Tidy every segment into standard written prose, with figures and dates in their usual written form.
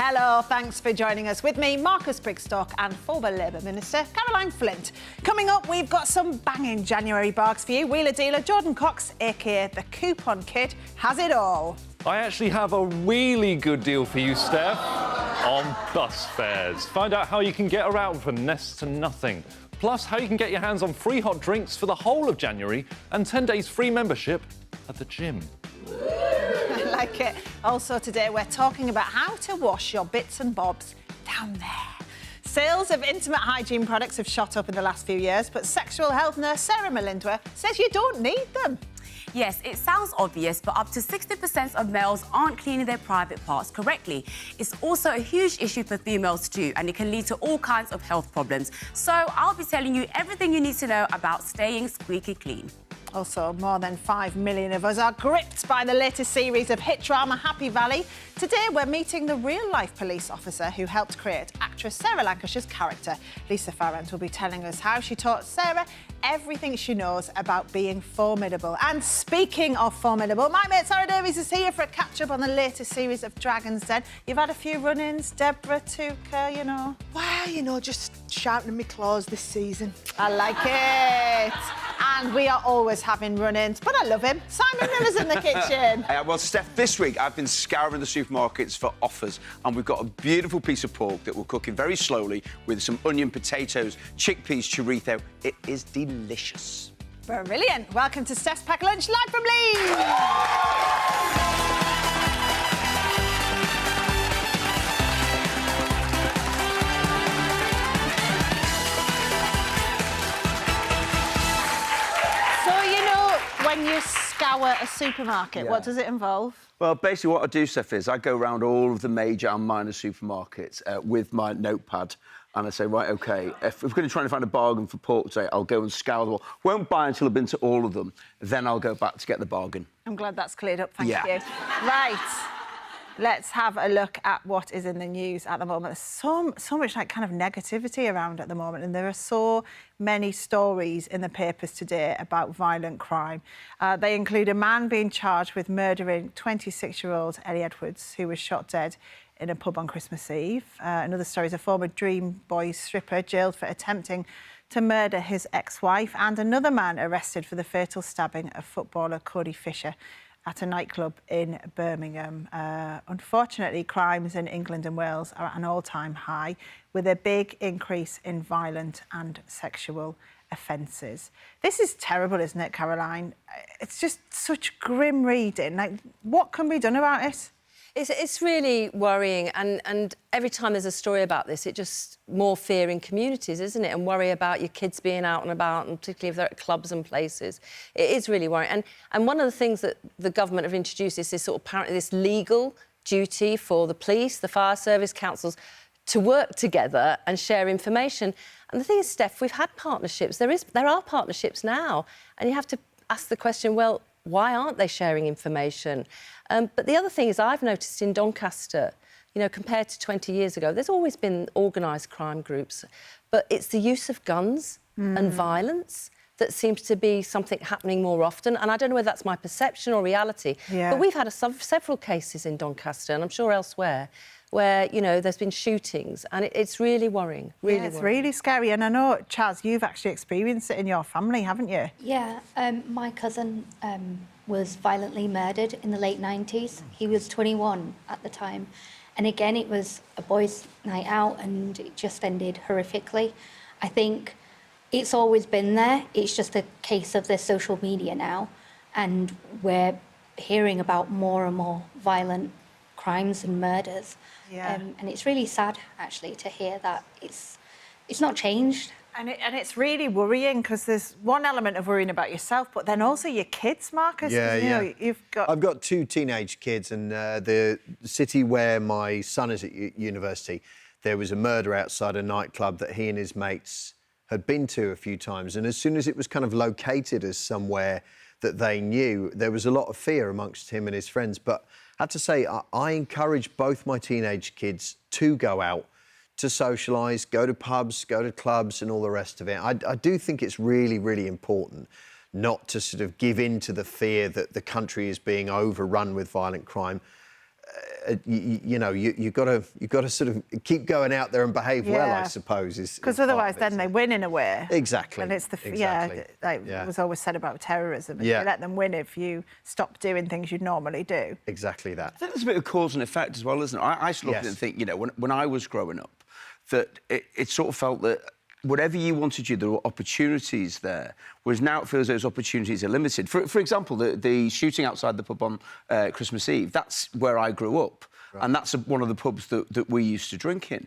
Hello, thanks for joining us. With me, Marcus Brigstock and former Labour Minister Caroline Flint. Coming up, we've got some banging January bargains for you. Wheeler dealer Jordan Cox, aka the Coupon Kid, has it all. I actually have a really good deal for you, Steph, on bus fares. Find out how you can get around for next to nothing. Plus, how you can get your hands on free hot drinks for the whole of January and 10 days free membership at the gym. I like it. Also today, we're talking about how to wash your bits and bobs down there. Sales of intimate hygiene products have shot up in the last few years, but sexual health nurse Sarah Melindwa says you don't need them. Yes, it sounds obvious, but up to 60% of males aren't cleaning their private parts correctly. It's also a huge issue for females too, and it can lead to all kinds of health problems. So I'll be telling you everything you need to know about staying squeaky clean. Also, more than 5 million of us are gripped by the latest series of hit drama Happy Valley. Today, we're meeting the real-life police officer who helped create actress Sarah Lancashire's character. Lisa Farrant will be telling us how she taught Sarah everything she knows about being formidable. And speaking of formidable, my mate Sarah Davies is here for a catch-up on the latest series of Dragon's Den. You've had a few run-ins, Deborah, Tuka, you know. Well, you know, just sharpening my claws this season. I like it. And we are always having run-ins, but I love him. Simon Miller's in the kitchen. Well, Steph, this week I've been scouring the supermarkets for offers, and we've got a beautiful piece of pork that we're cooking very slowly with some onion, potatoes, chickpeas, chorizo. It is delicious. Brilliant. Welcome to Steph's Pack Lunch, live from Leeds. When you scour a supermarket, what does it involve? Well, basically what I do, Steph, is I go around all of the major and minor supermarkets with my notepad, and I say, right, OK, if we're going to try and find a bargain for pork today, I'll go and scour them all. Won't buy until I've been to all of them. Then I'll go back to get the bargain. I'm glad that's cleared up, thank you. Right. Let's have a look at what is in the news at the moment. There's so much like kind of negativity around at the moment, and there are so many stories in the papers today about violent crime. They include a man being charged with murdering 26-year-old Ellie Edwards, who was shot dead in a pub on Christmas Eve. Another story is a former Dream Boys stripper jailed for attempting to murder his ex-wife, and another man arrested for the fatal stabbing of footballer Cody Fisher at a nightclub in Birmingham. Unfortunately, crimes in England and Wales are at an all-time high, with a big increase in violent and sexual offences. This is terrible, isn't it, Caroline? It's just such grim reading. Like, what can be done about it? It's really worrying, and every time there's a story about this, it just more fear in communities, isn't it? And worry about your kids being out and about, and particularly if they're at clubs and places. It is really worrying. And one of the things that the government have introduced is this sort of apparently this legal duty for the police, the fire service, councils to work together and share information. And the thing is, Steph, we've had partnerships. There are partnerships now, and you have to ask the question, well, why aren't they sharing information? But the other thing is, I've noticed in Doncaster, you know, compared to 20 years ago, there's always been organised crime groups, but it's the use of guns and violence that seems to be something happening more often. And I don't know whether that's my perception or reality, but we've had several cases in Doncaster, and I'm sure elsewhere, where, you know, there's been shootings, and it's really worrying, really it's worrying. really scary. And I know, Chaz, you've actually experienced it in your family, haven't you? Yeah, my cousin was violently murdered in the late 90s. He was 21 at the time. And again, it was a boys' night out, and it just ended horrifically. I think it's always been there. It's just a case of the social media now, and we're hearing about more and more violent crimes and murders. And it's really sad, actually, to hear that it's not changed. And it's really worrying, because there's one element of worrying about yourself, but then also your kids, Marcus. I've got two teenage kids, and the city where my son is at university, there was a murder outside a nightclub that he and his mates had been to a few times. And as soon as it was kind of located as somewhere that they knew, there was a lot of fear amongst him and his friends. But I have to say, I encourage both my teenage kids to go out, to socialise, go to pubs, go to clubs and all the rest of it. I do think it's really, really important not to sort of give in to the fear that the country is being overrun with violent crime. you've got to sort of keep going out there and behave well, I suppose. Because otherwise, then they win in a way. Exactly. And it's it was always said about terrorism. Yeah. You let them win if you stop doing things you'd normally do. Exactly that. I think there's a bit of cause and effect as well, isn't it? I used to look at it and think, when I was growing up, that it sort of felt that whatever you wanted to do, there were opportunities there, whereas now it feels those opportunities are limited. For example, the shooting outside the pub on Christmas Eve, that's where I grew up, and that's one of the pubs that we used to drink in.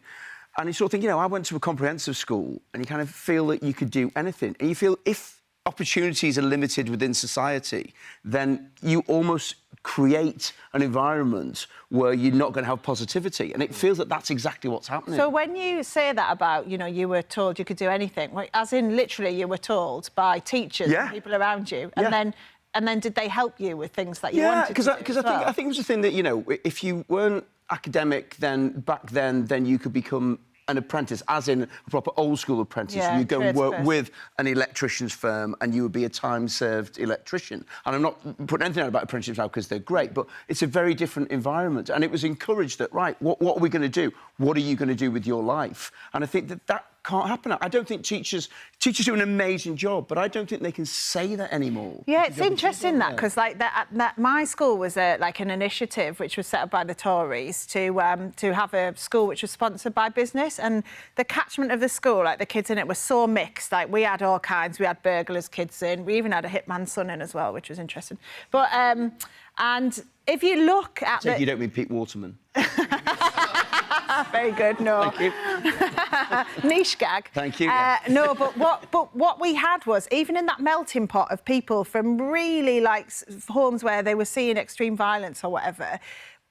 And you sort of think, I went to a comprehensive school, and you kind of feel that you could do anything. And you feel if opportunities are limited within society, then you almost create an environment where you're not going to have positivity. And it feels that that's exactly what's happening. So when you say that about, you were told you could do anything, like, as in literally you were told by teachers and people around you, and then did they help you with things that you wanted to do? Yeah, because I think it was a thing that, if you weren't academic back then you could become an apprentice, as in a proper old-school apprentice. Yeah, you'd go and work person. with an electrician's firm and you would be a time-served electrician. And I'm not putting anything out about apprenticeships now because they're great, but it's a very different environment. And it was encouraged that, right, what are we going to do? What are you going to do with your life? And I think that can't happen. I don't think teachers do an amazing job, but I don't think they can say that anymore. Yeah, it's interesting that, because my school was like an initiative which was set up by the Tories to have a school which was sponsored by business, and the catchment of the school, like the kids in it, were so mixed. Like we had all kinds. We had burglars' kids in. We even had a hitman's son in as well, which was interesting. But and if you look at you don't mean Pete Waterman. Very good, no. Thank you. Niche gag. Thank you. No, but what we had was, even in that melting pot of people from really, like, homes where they were seeing extreme violence or whatever,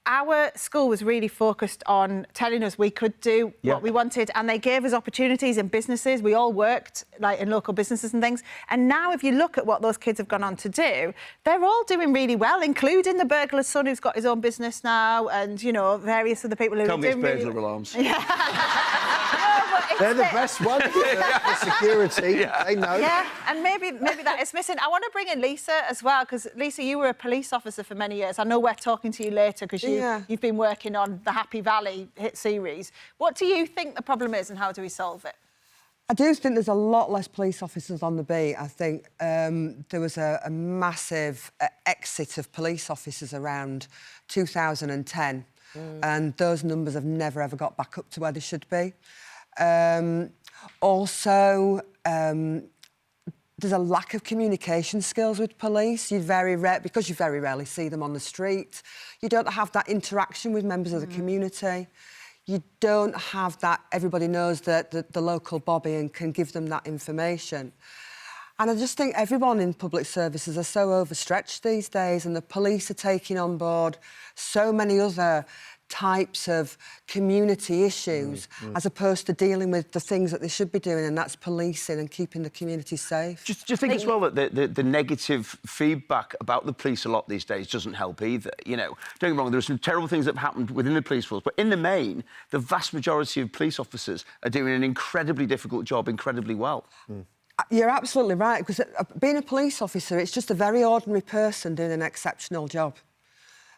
our school was really focused on telling us we could do what we wanted, and they gave us opportunities in businesses. We all worked like in local businesses and things. And now if you look at what those kids have gone on to do, they're all doing really well, including the burglar's son who's got his own business now, and, various other people who are doing really... burglar alarms. They're the best ones for security. They know. Yeah, and maybe that is missing. I want to bring in Lisa as well, because, Lisa, you were a police officer for many years. I know we're talking to you later because you've been working on the Happy Valley hit series. What do you think the problem is and how do we solve it? I do think there's a lot less police officers on the beat. I think there was a massive exit of police officers around 2010, and those numbers have never, ever got back up to where they should be. Also, there's a lack of communication skills with police. Because you very rarely see them on the street. You don't have that interaction with members of the community. You don't have that, everybody knows that the local bobby and can give them that information. And I just think everyone in public services are so overstretched these days, and the police are taking on board so many other types of community issues as opposed to dealing with the things that they should be doing, and that's policing and keeping the community safe. Do you think as well that the negative feedback about the police a lot these days doesn't help either? Don't get me wrong, there are some terrible things that have happened within the police force, but in the main, the vast majority of police officers are doing an incredibly difficult job incredibly well. You're absolutely right, because being a police officer, it's just a very ordinary person doing an exceptional job.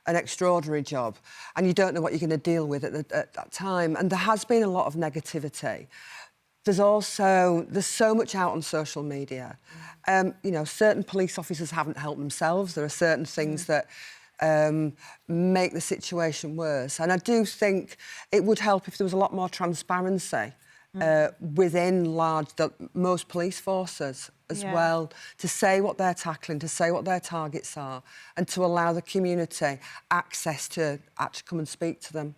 An extraordinary job, and you don't know what you're going to deal with at that time. And there has been a lot of negativity. There's so much out on social media. Certain police officers haven't helped themselves. There are certain things that make the situation worse. And I do think it would help if there was a lot more transparency within most police forces as well, to say what they're tackling, to say what their targets are, and to allow the community access to actually come and speak to them.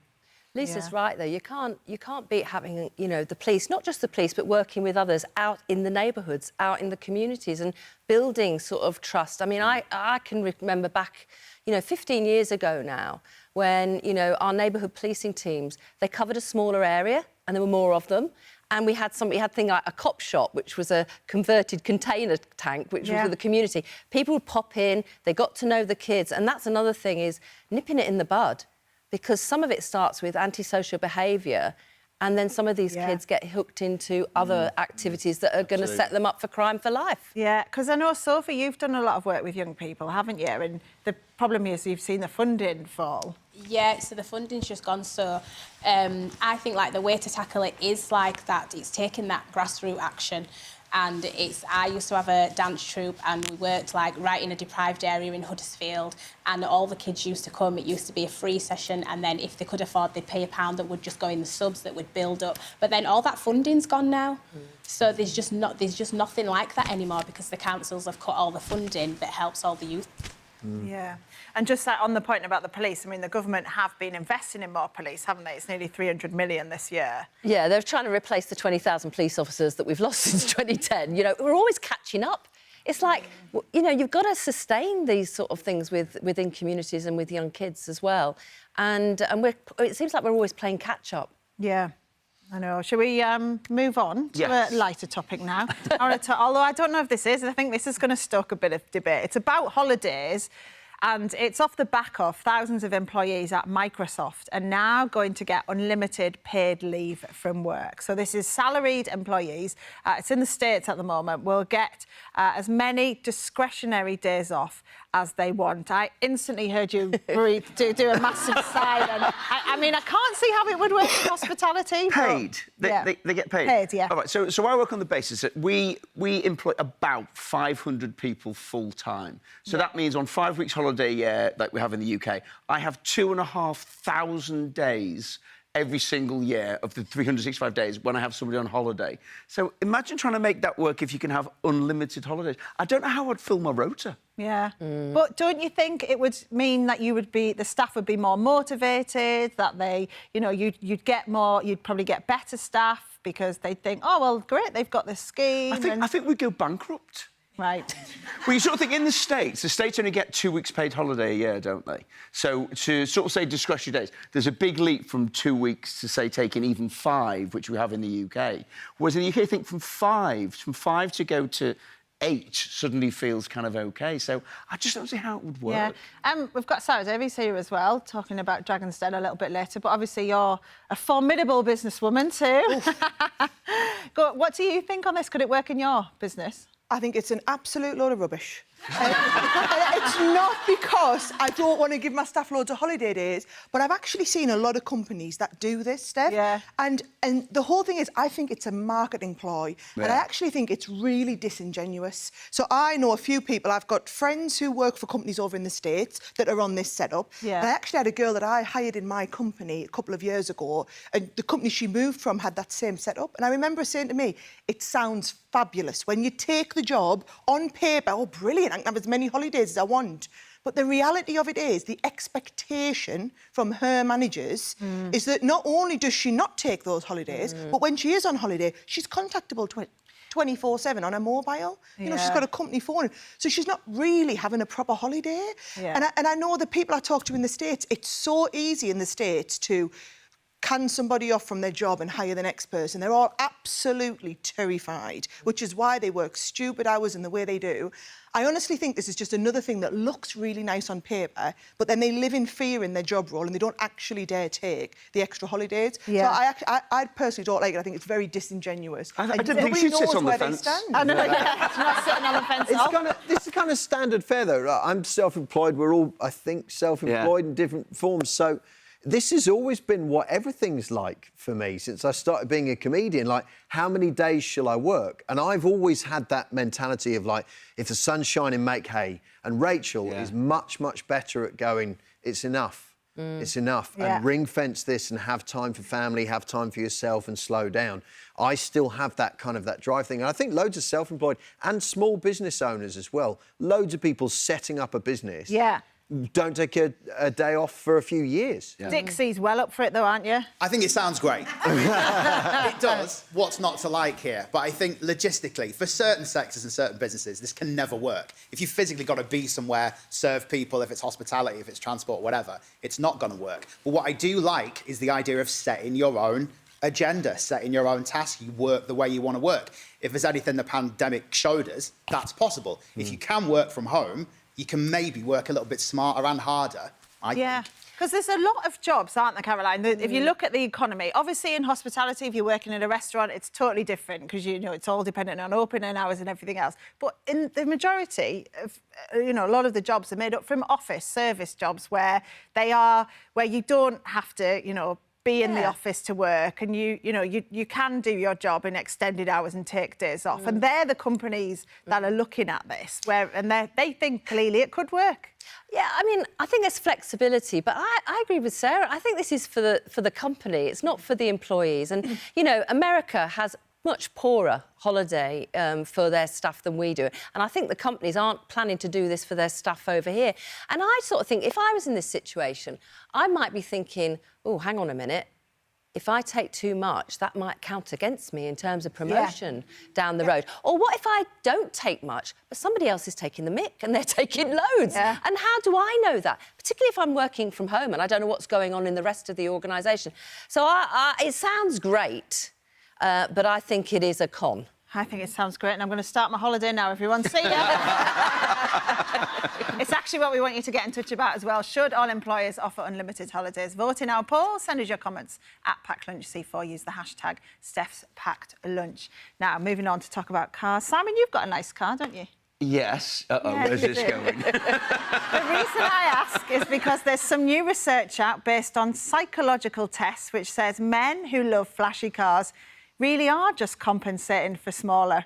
Lisa's right, though. You can't beat having, the police, not just the police, but working with others out in the neighbourhoods, out in the communities, and building sort of trust. I mean, I can remember back, 15 years ago now, when, our neighbourhood policing teams, they covered a smaller area, and there were more of them. And we had a thing like a cop shop, which was a converted container tank, which was for the community. People would pop in, they got to know the kids. And that's another thing, is nipping it in the bud, because some of it starts with antisocial behaviour, and then some of these kids get hooked into other activities that are going to set them up for crime for life. Yeah, because I know, Sophie, you've done a lot of work with young people, haven't you? And the problem is you've seen the funding fall. Yeah, so the funding's just gone. So I think like the way to tackle it is like that. It's taking that grassroots action. And I used to have a dance troupe and we worked like right in a deprived area in Huddersfield, and all the kids used to come. It used to be a free session, and then if they could afford, they'd pay £1 that would just go in the subs that would build up. But then all that funding's gone now. So there's just nothing like that anymore because the councils have cut all the funding that helps all the youth. Yeah. And just that on the point about the police, I mean, the government have been investing in more police, haven't they? It's nearly 300 million this year. Yeah, they're trying to replace the 20,000 police officers that we've lost since 2010. You know, we're always catching up. It's like, you know, you've got to sustain these sort of things within communities and with young kids as well. And it seems like we're always playing catch-up. Yeah. I know. Shall we move on to Yes. a lighter topic now? Although I don't know if this is. I think this is going to stoke a bit of debate. It's about holidays, and it's off the back of thousands of employees at Microsoft are now going to get unlimited paid leave from work. So this is salaried employees. It's in the States at the moment. Will get as many discretionary days off as they want. I instantly heard you breathe, do a massive sigh. And I mean, I can't see how it would work in hospitality. Paid. They get paid. Paid, yeah. All right. So I work on the basis that we employ about 500 people full time. So that means on 5 weeks holiday a year, like we have in the UK, I have 2,500 days every single year of the 365 days when I have somebody on holiday. So imagine trying to make that work if you can have unlimited holidays. I don't know how I'd fill my rota. Yeah. But don't you think it would mean that the staff would be more motivated, that they, you know, you'd probably get better staff because they'd think, oh, well, great, they've got this scheme. I think we'd go bankrupt. Right. Well, you sort of think in the States only get 2 weeks paid holiday a year, don't they? So to sort of say discretionary days, there's a big leap from 2 weeks to, say, taking even 5, which we have in the UK. Whereas in the UK, I think from five to go to 8 suddenly feels kind of OK. So I just don't see how it would work. Yeah. We've got Sarah Davies here as well, talking about Dragon's Den a little bit later, but obviously you're a formidable businesswoman too. What do you think on this? Could it work in your business? I think it's an absolute load of rubbish. It's not because I don't want to give my staff loads of holiday days, but I've actually seen a lot of companies that do this, Steph. Yeah. And the whole thing is, I think it's a marketing ploy, and I actually think it's really disingenuous. So I know a few people. I've got friends who work for companies over in the States that are on this setup. Yeah. And I actually had a girl that I hired in my company a couple of years ago, and the company she moved from had that same setup. And I remember her saying to me, it sounds fabulous. When you take the job on paper, oh, brilliant, I can have as many holidays as I want. But the reality of it is, the expectation from her managers is that not only does she not take those holidays, but when she is on holiday, she's contactable 24/7 on her mobile. You know, she's got a company phone. So she's not really having a proper holiday. Yeah. And I know the people I talk to in the States, it's so easy in the States to can somebody off from their job and hire the next person. They're all absolutely terrified, which is why they work stupid hours in the way they do. I honestly think this is just another thing that looks really nice on paper, but then they live in fear in their job role and they don't actually dare take the extra holidays. Yeah. So I personally don't like it. I think it's very disingenuous. I didn't think she'd sit on the fence. I know, it's not sitting on the fence. This is kind of standard fare, though. Right? I'm self-employed. We're all, I think, self-employed in different forms. So this has always been what everything's like for me since I started being a comedian. Like, how many days shall I work? And I've always had that mentality of, like, if the sun's shining, make hay. And Rachel is much, much better at going, it's enough. It's enough. And ring-fence this and have time for family, have time for yourself and slow down. I still have that kind of that drive thing. And I think loads of self-employed and small business owners as well, loads of people setting up a business. Yeah. Don't take a day off for a few years. Dixie's well up for it, though, aren't you? I think it sounds great. It does. What's not to like here? But I think logistically, for certain sectors and certain businesses, this can never work. If you've physically got to be somewhere, serve people, if it's hospitality, if it's transport, whatever, it's not going to work. But what I do like is the idea of setting your own agenda, setting your own task. You work the way you want to work. If there's anything the pandemic showed us, that's possible. If you can work from home, you can maybe work a little bit smarter and harder. I think. Because there's a lot of jobs, aren't there, Caroline? If you look at the economy, obviously in hospitality, if you're working in a restaurant, it's totally different because, you know, it's all dependent on opening hours and everything else. But in the majority of, you know, a lot of the jobs are made up from office service jobs where you don't have to, you know, be in the office to work, and you can do your job in extended hours and take days off. And they're the companies that are looking at this, they think clearly it could work. Yeah, I mean, I think there's flexibility, but I agree with Sarah. I think this is for the company. It's not for the employees. And, you know, America has much poorer holiday for their staff than we do. And I think the companies aren't planning to do this for their staff over here. And I sort of think, if I was in this situation, I might be thinking, oh, hang on a minute. If I take too much, that might count against me in terms of promotion down the road. Or what if I don't take much, but somebody else is taking the mick and they're taking loads? Yeah. And how do I know that? Particularly if I'm working from home and I don't know what's going on in the rest of the organisation. So it sounds great, but I think it is a con. I think it sounds great, and I'm going to start my holiday now, everyone. See ya! It's actually what we want you to get in touch about as well. Should all employers offer unlimited holidays? Vote in our poll. Send us your comments at PackedLunchC4. Use the hashtag StephsPackedLunch. Now, moving on to talk about cars. Simon, you've got a nice car, don't you? Yes. Where's this going? The reason I ask is because there's some new research out based on psychological tests which says men who love flashy cars really are just compensating for smaller.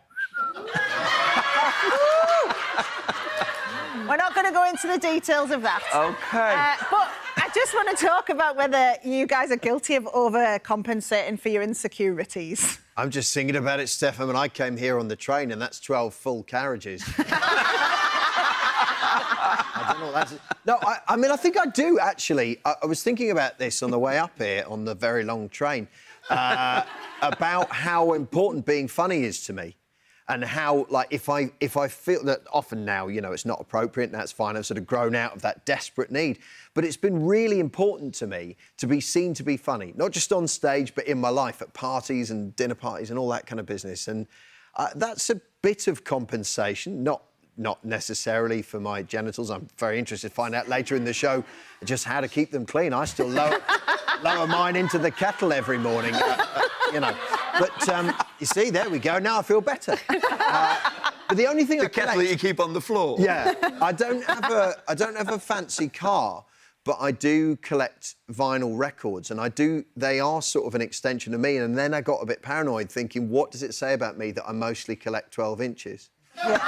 We're not going to go into the details of that. OK. But I just want to talk about whether you guys are guilty of overcompensating for your insecurities. I'm just thinking about it, Steph. I mean, I came here on the train and that's 12 full carriages. I don't know what that's... No, I mean, I think I do, actually. I was thinking about this on the way up here on the very long train, about how important being funny is to me. And how, like, if I feel that often now, you know, it's not appropriate and that's fine, I've sort of grown out of that desperate need. But it's been really important to me to be seen to be funny, not just on stage, but in my life, at parties and dinner parties and all that kind of business. And that's a bit of compensation, not necessarily for my genitals. I'm very interested to find out later in the show just how to keep them clean. I still lower mine into the kettle every morning, you know. But you see, there we go. Now I feel better. But the only thing the kettle that you keep on the floor. Yeah, I don't have a fancy car, but I do collect vinyl records, and they are sort of an extension of me. And then I got a bit paranoid, thinking, what does it say about me that I mostly collect 12 inches? Yeah.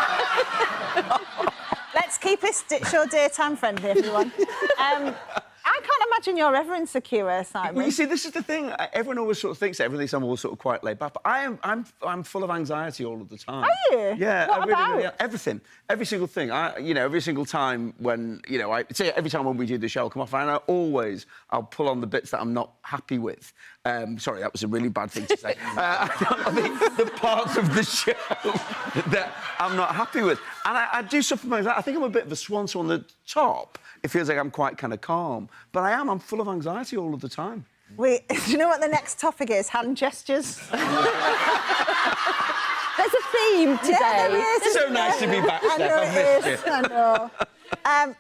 Let's keep it show daytime friendly, everyone. I can't imagine you're ever insecure, Simon. Well, you see, this is the thing. Everyone always sort of thinks that. Everyone thinks I'm always sort of quite laid back. But I'm full of anxiety all of the time. Are you? Yeah. What about? Everything. Every single thing. Every single time when, every time when we do the show, I'll come off and I'll pull on the bits that I'm not happy with. Sorry, that was a really bad thing to say. the parts of the show that I'm not happy with. And I do suffer from that. I think I'm a bit of a swan on the top. It feels like I'm quite kind of calm. But I'm full of anxiety all of the time. Wait, do you know what the next topic is? Hand gestures. There's a theme today. Yeah, there is. So nice to be back, Steph. I know it is. I know.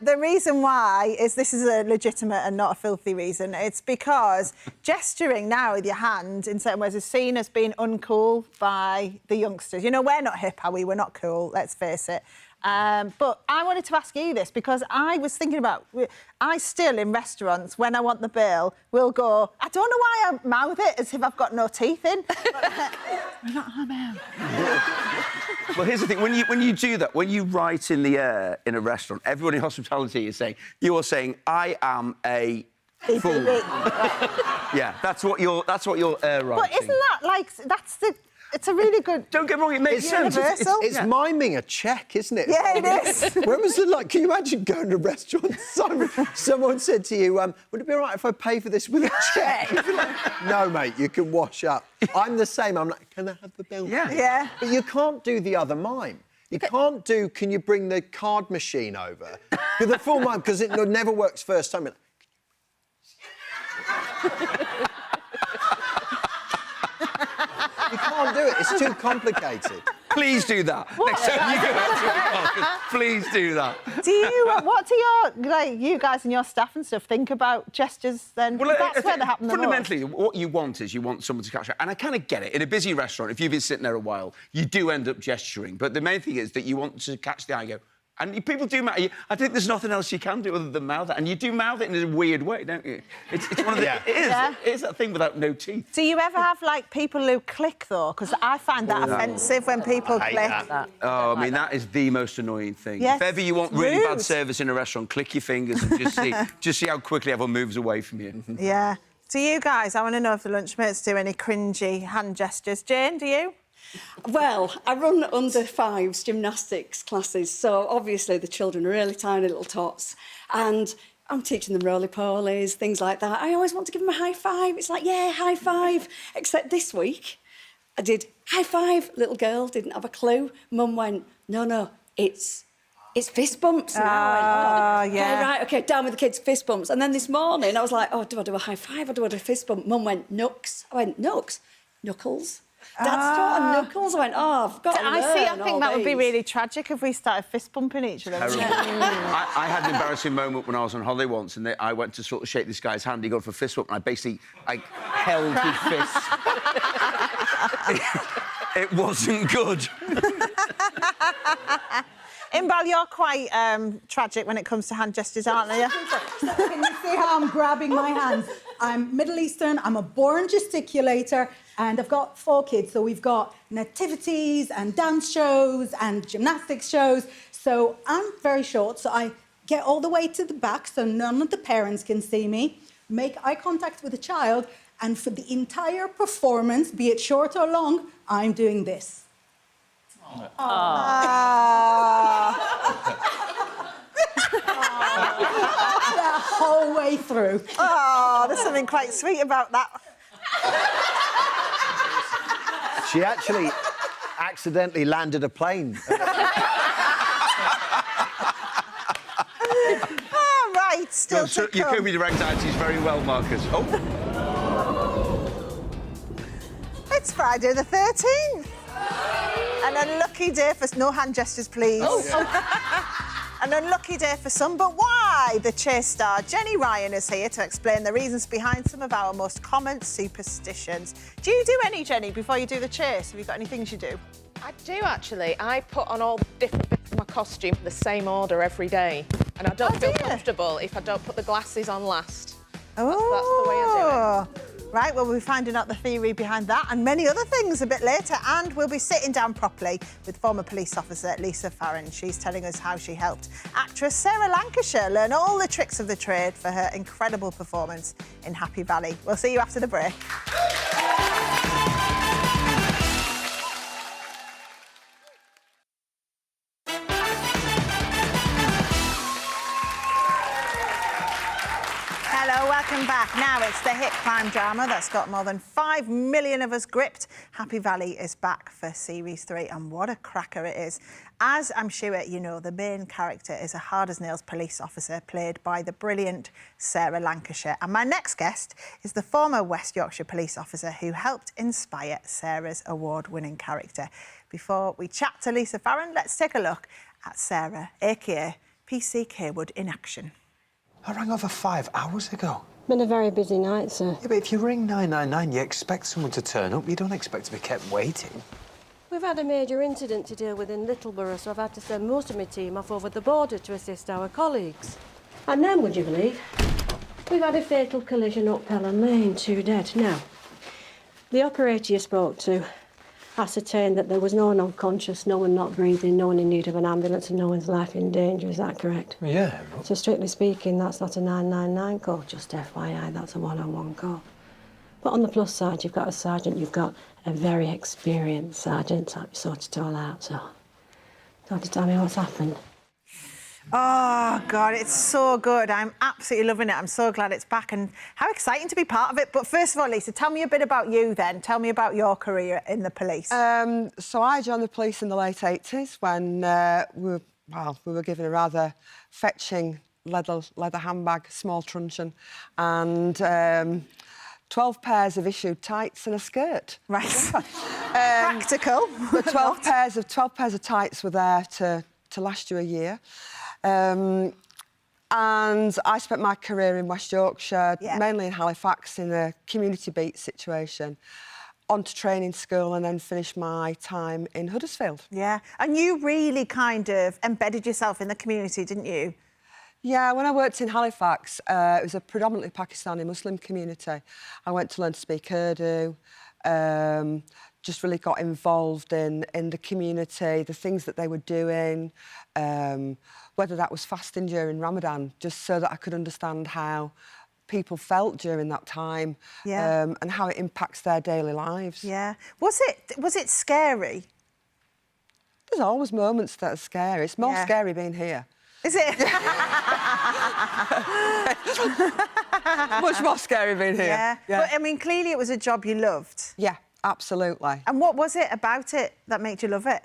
The reason why is this is a legitimate and not a filthy reason. It's because gesturing now with your hand in certain ways is seen as being uncool by the youngsters. You know, we're not hip, are we? We're not cool, let's face it. But I wanted to ask you this because I was thinking about... I still, in restaurants, when I want the bill, will go... I don't know why I mouth it as if I've got no teeth in. Well, here's the thing. When you do that, when you write in the air in a restaurant, everyone in hospitality is saying... You are saying, I am a... fool. Yeah, that's what you're air writing. But isn't that, like... That's the... It's a really good... Don't get me wrong, it makes sense. It's miming a check, isn't it? Yeah, it is. When was it like... Can you imagine going to a restaurant, someone said to you, would it be all right if I pay for this with a check? Like, no, mate, you can wash up. I'm the same. I'm like, can I have the bill? Yeah. Yeah. But you can't do the other mime. You can't do, can you bring the card machine over? With the full mime, because it never works first time. You can't do it. It's too complicated. Please do that. Next time you go out to the market, please do that. What do you guys and your staff and stuff think about gestures then? Well, That's where they happen the most. Fundamentally, what you want is you want someone to catch it. And I kind of get it. In a busy restaurant, if you've been sitting there a while, you do end up gesturing. But the main thing is that you want to catch the eye and go, and people do mouth. I think there's nothing else you can do other than mouth it. And you do mouth it in a weird way, don't you? It's one of the... It is that thing without no teeth. Do you ever have, like, people who click, though? Because I find that offensive when people click. I mean, that is the most annoying thing. Yes, if ever you want really rude. bad service in a restaurant, click your fingers and just see how quickly everyone moves away from you. Yeah. Do you guys, I want to know if the lunchmates do any cringy hand gestures. Jane, do you? Well, I run under fives gymnastics classes, so obviously the children are really tiny little tots, and I'm teaching them roly-polies, things like that. I always want to give them a high five. It's like, yeah, high five. Except this week, I did high five. Little girl didn't have a clue. Mum went, no, it's fist bumps. And I went, yeah. Okay, right, OK, down with the kids, fist bumps. And then this morning, I was like, do I do a high five or do I do a fist bump? Mum went, nooks. I went, nooks? Knuckles? Dad's taught her knuckles. I went, I've got to learn I think that would be these. really tragic if we started fist bumping each other. I had an embarrassing moment when I was on holiday once, and I went to sort of shake this guy's hand. He got for a fist bump, and I held his fist. It wasn't good. Imbal, you're quite tragic when it comes to hand gestures, aren't you? Can you see how I'm grabbing my hands? I'm Middle Eastern, I'm a born gesticulator, and I've got 4 kids. So we've got nativities and dance shows and gymnastics shows. So I'm very short, so I get all the way to the back so none of the parents can see me, make eye contact with the child, and for the entire performance, be it short or long, I'm doing this. The whole way through. Oh, there's something quite sweet about that. She actually accidentally landed a plane. Right, still to You come. copied your anxieties very well, Marcus. Oh. It's Friday the 13th. An unlucky day for... No hand gestures, please. An unlucky day for some, but why? The Chase star Jenny Ryan is here to explain the reasons behind some of our most common superstitions. Do you do any, Jenny, before you do the Chase? Have you got any things you do? I do, actually. I put on all the different bits of my costume in the same order every day. And I don't feel comfortable if I don't put the glasses on last. Oh. That's the way I do it. Right, well, we'll be finding out the theory behind that and many other things a bit later, and we'll be sitting down properly with former police officer Lisa Farron. She's telling us how she helped actress Sarah Lancashire learn all the tricks of the trade for her incredible performance in Happy Valley. We'll see you after the break. Hello, welcome back. Now it's the hit crime drama that's got more than 5 million of us gripped. Happy Valley is back for Series 3, and what a cracker it is. As I'm sure you know, the main character is a hard-as-nails police officer played by the brilliant Sarah Lancashire. And my next guest is the former West Yorkshire police officer who helped inspire Sarah's award-winning character. Before we chat to Lisa Farron, let's take a look at Sarah, a.k.a. PC Cawood, in action. I rang over 5 hours ago. Been a very busy night, sir. Yeah, but if you ring 999, you expect someone to turn up. You don't expect to be kept waiting. We've had a major incident to deal with in Littleborough, so I've had to send most of my team off over the border to assist our colleagues. And then, would you believe, we've had a fatal collision up Pelham Lane, 2 dead. Now, the operator you spoke to ascertained that there was no one unconscious, no one not breathing, no one in need of an ambulance, and no one's life in danger. Is that correct? Yeah. But... So, strictly speaking, that's not a 999 call, just FYI, that's a one-on-one call. But on the plus side, you've got a sergeant, you've got a very experienced sergeant to sort it all out, so... Don't you tell me what's happened? Oh, God, it's so good. I'm absolutely loving it. I'm so glad it's back, and how exciting to be part of it. But first of all, Lisa, tell me a bit about you then. Tell me about your career in the police. So I joined the police in the late 80s when we were given a rather fetching leather handbag, small truncheon, and 12 pairs of issued tights and a skirt. Right. Practical. The 12 pairs of tights were there to last you a year. And I spent my career in West Yorkshire, mainly in Halifax, in a community beat situation, on to training school and then finished my time in Huddersfield. Yeah, and you really kind of embedded yourself in the community, didn't you? Yeah, when I worked in Halifax, it was a predominantly Pakistani Muslim community. I went to learn to speak Urdu, just really got involved in the community, the things that they were doing, whether that was fasting during Ramadan, just so that I could understand how people felt during that time, and how it impacts their daily lives. Yeah. Was it scary? There's always moments that are scary. It's more scary being here. Is it? Much more scary being here. Yeah. But, I mean, clearly it was a job you loved. Yeah, absolutely. And what was it about it that made you love it?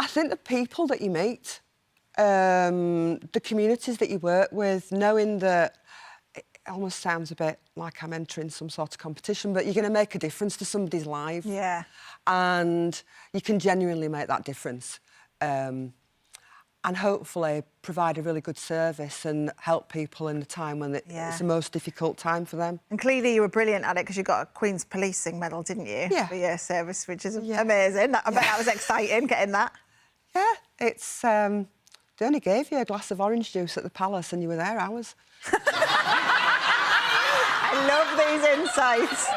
I think the people that you meet, the communities that you work with, knowing that it almost sounds a bit like I'm entering some sort of competition, but you're going to make a difference to somebody's life. Yeah. And you can genuinely make that difference. And hopefully provide a really good service and help people in the time when it's the most difficult time for them. And clearly you were brilliant at it because you got a Queen's Policing medal, didn't you? Yeah. For your service, which is amazing. I bet that was exciting, getting that. Yeah, it's... they only gave you a glass of orange juice at the Palace and you were there hours. I love these insights.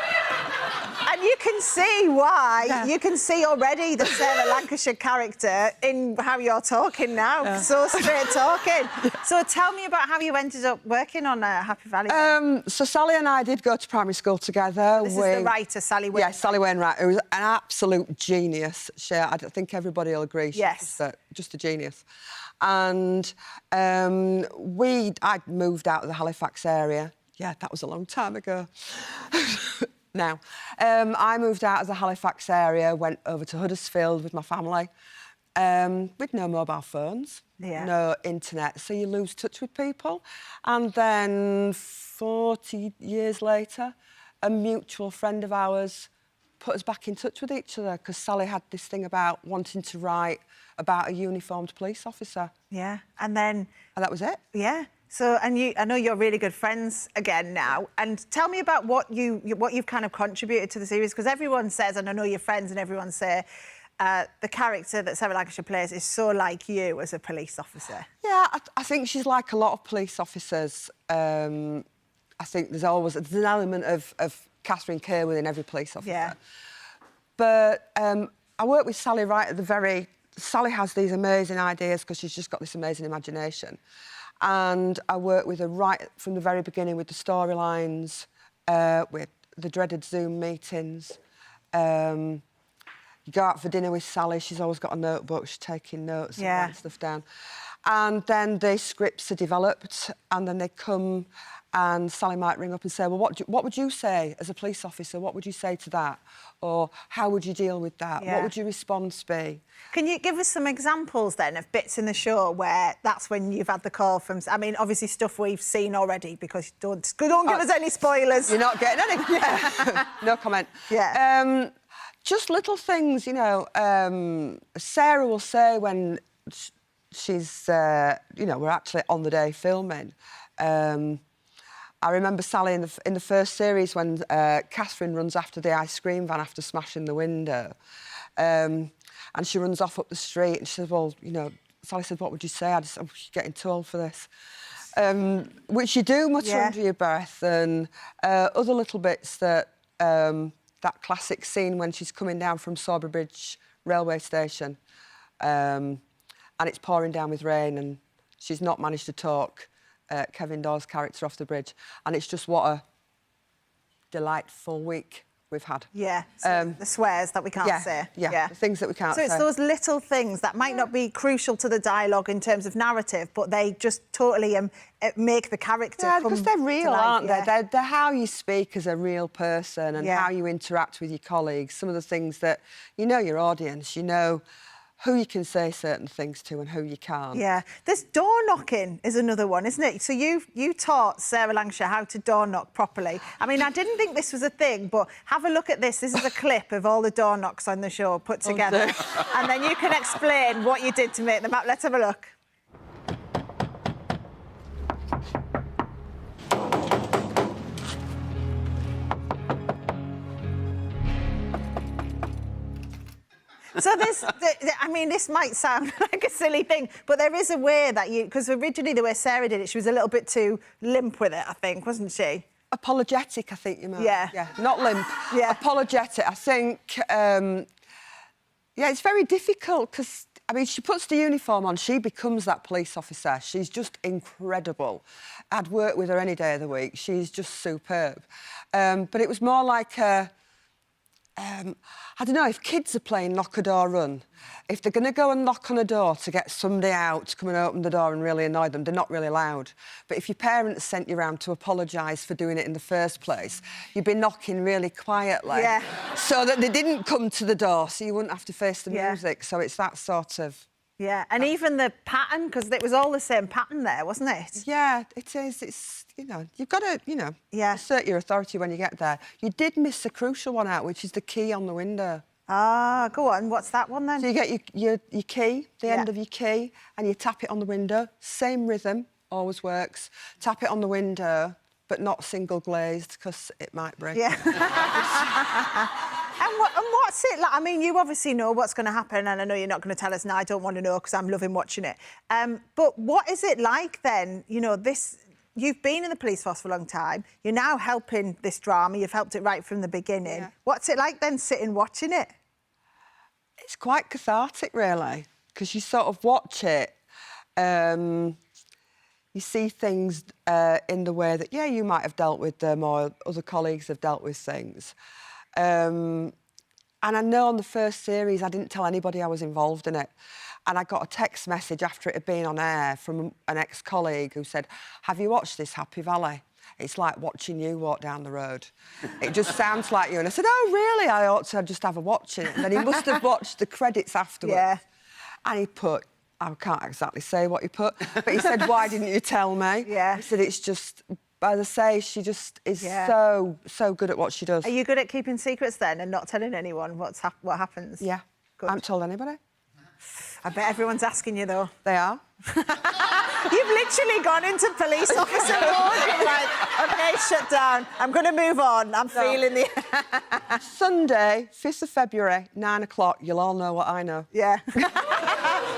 And you can see why. Yeah. You can see already the Sarah Lancashire character in how you're talking now. Yeah. So straight talking. So tell me about how you ended up working on Happy Valley. So Sally and I did go to primary school together. This is the writer, Sally Wainwright. Yeah, Sally Wainwright, who was an absolute genius. I think everybody will agree. She's just a genius. And I'd moved out of the Halifax area. Yeah, that was a long time ago. Now, I moved out of the Halifax area, went over to Huddersfield with my family, with no mobile phones, no internet, so you lose touch with people. And then 40 years later, a mutual friend of ours put us back in touch with each other because Sally had this thing about wanting to write about a uniformed police officer. Yeah, and then... And that was it. Yeah. So, and I know you're really good friends again now. And tell me about what you've kind of contributed to the series, because everyone says, and I know your friends and everyone say, the character that Sarah Lancashire plays is so like you as a police officer. Yeah, I think she's like a lot of police officers. I think there's an element of Catherine Kerr in every police officer. Yeah. But I work with Sally right at the very... Sally has these amazing ideas because she's just got this amazing imagination. And I work with her right from the very beginning with the storylines, with the dreaded Zoom meetings. You go out for dinner with Sally, she's always got a notebook, she's taking notes and writing stuff down. And then the scripts are developed and then they come and Sally might ring up and say, well, what would you say as a police officer? What would you say to that? Or how would you deal with that? Yeah. What would your response be? Can you give us some examples then of bits in the show where that's when you've had the call from... I mean, obviously stuff we've seen already because don't give us any spoilers. You're not getting any. No comment. Yeah. Just little things, you know. Sarah will say when she's, we're actually on the day filming. I remember Sally in the first series when Catherine runs after the ice cream van after smashing the window. And she runs off up the street and she says, well, Sally said, what would you say? I'm getting too old for this. Which you do mutter under your breath and other little bits that... that classic scene when she's coming down from Sawbury Bridge railway station and it's pouring down with rain and she's not managed to talk Kevin Dawes' character off the bridge, and it's just what a delightful week we've had. Yeah, so the swears that we can't say. Yeah, the things that we can't say. So it's those little things that might not be crucial to the dialogue in terms of narrative, but they just totally make the character come because they're real, aren't they? Yeah. They're how you speak as a real person and how you interact with your colleagues. Some of the things that, your audience, who you can say certain things to and who you can't. Yeah. This door knocking is another one, isn't it? So you taught Sarah Lancashire how to door knock properly. I mean, I didn't think this was a thing, but have a look at this. This is a clip of all the door knocks on the show put together. And then you can explain what you did to make them up. Let's have a look. So I mean, this might sound like a silly thing, but there is a way that because originally the way Sarah did it, she was a little bit too limp with it, I think, wasn't she? Apologetic, I think you meant. Yeah. Yeah, not limp. Yeah. Apologetic. I think, yeah, it's very difficult because, I mean, she puts the uniform on, she becomes that police officer. She's just incredible. I'd work with her any day of the week. She's just superb. But it was more like I don't know, if kids are playing knock a door run, if they're going to go and knock on a door to get somebody out to come and open the door and really annoy them, they're not really loud. But if your parents sent you round to apologise for doing it in the first place, you'd be knocking really quietly. Yeah. So that they didn't come to the door, so you wouldn't have to face the music. So it's that sort of... Yeah, and even the pattern, because it was all the same pattern there, wasn't it? Yeah, it is. It's, you know, you've got to, you know, assert your authority when you get there. You did miss a crucial one out, which is the key on the window. Ah, go on. What's that one then? So you get your key, the end of your key, and you tap it on the window. Same rhythm, always works. Tap it on the window, but not single glazed, because it might break. Yeah. And what's it like? I mean, you obviously know what's going to happen, and I know you're not going to tell us now. I don't want to know because I'm loving watching it. But what is it like then? You know, you've been in the police force for a long time. You're now helping this drama. You've helped it right from the beginning. Yeah. What's it like then sitting watching it? It's quite cathartic, really, because you sort of watch it. You see things in the way that, yeah, you might have dealt with them or other colleagues have dealt with things. And I know on the first series I didn't tell anybody I was involved in it. And I got a text message after it had been on air from an ex-colleague who said, have you watched this Happy Valley? It's like watching you walk down the road. It just sounds like you. And I said, oh, really? I ought to just have a watch in it. And then he must have watched the credits afterwards. Yeah. And he put, I can't exactly say what he put, but he said, why didn't you tell me? Yeah. He said, it's just... As I say, she just is so good at what she does. Are you good at keeping secrets then and not telling anyone what happens? Yeah. Good. I haven't told anybody. I bet everyone's asking you, though. They are. You've literally gone into police officer mode. You're like, OK, shut down. I'm going to move on. I'm feeling the... Sunday, 5th of February, 9 o'clock. You'll all know what I know. Yeah.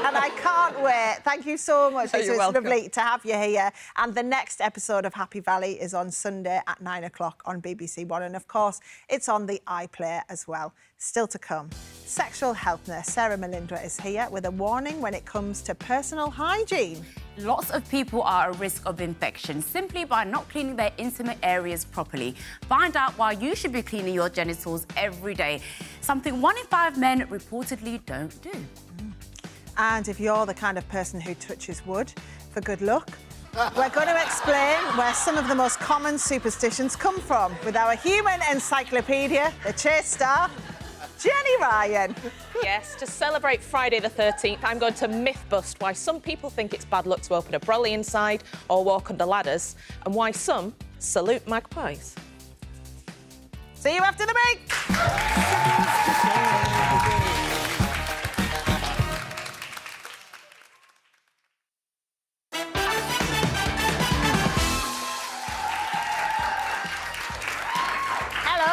And I can't wait. Thank you so much. Oh, you're welcome. It's lovely to have you here. And the next episode of Happy Valley is on Sunday at 9 o'clock on BBC One. And, of course, it's on the iPlayer as well. Still to come, sexual health nurse Sarah Melindra is here with a warning when it comes to personal hygiene. Lots of people are at risk of infection simply by not cleaning their intimate areas properly. Find out why you should be cleaning your genitals every day. Something 1 in 5 men reportedly don't do. And if you're the kind of person who touches wood for good luck, we're going to explain where some of the most common superstitions come from with our human encyclopedia, the Chase star, Jenny Ryan. Yes, to celebrate Friday the 13th, I'm going to myth bust why some people think it's bad luck to open a brolly inside or walk under ladders, and why some salute magpies. See you after the break.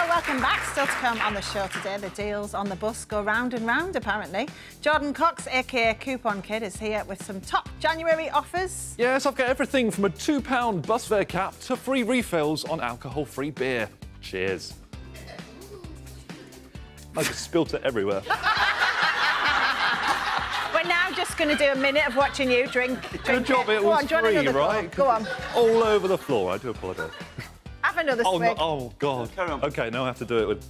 Welcome back. Still to come on the show today. The deals on the bus go round and round, apparently. Jordan Cox, a.k.a. Coupon Kid, is here with some top January offers. Yes, I've got everything from a £2 bus fare cap to free refills on alcohol-free beer. Cheers. I just spilt it everywhere. We're now just going to do a minute of watching you drink Good job, it was free, right? Go on. All over the floor. I do apologise. Have another swig. Oh, God. Carry on. OK, now I have to do it with...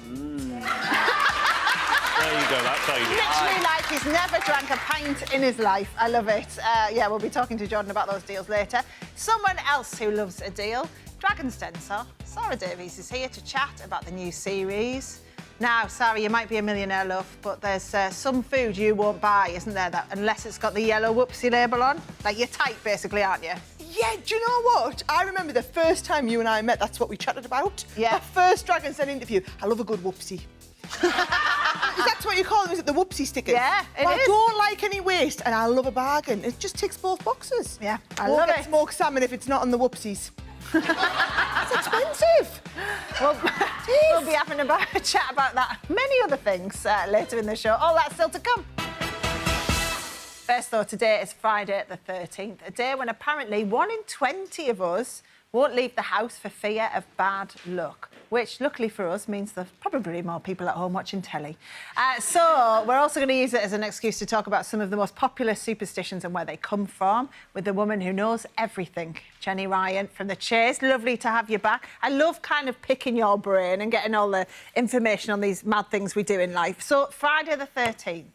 There you go, that's how you do it. Literally like he's never drank a pint in his life. I love it. Yeah, we'll be talking to Jordan about those deals later. Someone else who loves a deal, Dragon's Den star Sarah Davies is here to chat about the new series. Now, Sarah, you might be a millionaire, love, but there's some food you won't buy, isn't there, that unless it's got the yellow whoopsie label on? Like, you're tight, basically, aren't you? Yeah, do you know what? I remember the first time you and I met, that's what we chatted about. Yeah. My first Dragon's Den interview. I love a good whoopsie. That's what you call them, is it the whoopsie stickers? Yeah, it well, is. I don't like any waste, and I love a bargain. It just ticks both boxes. Yeah, I love it. Smoked salmon if it's not on the whoopsies. It's expensive. Well, we'll be having a chat about that, many other things later in the show. All that's still to come. First, though, today is Friday the 13th, a day when apparently 1 in 20 of us won't leave the house for fear of bad luck, which, luckily for us, means there's probably more people at home watching telly. So we're also going to use it as an excuse to talk about some of the most popular superstitions and where they come from with the woman who knows everything, Jenny Ryan from The Chase. Lovely to have you back. I love kind of picking your brain and getting all the information on these mad things we do in life. So Friday the 13th,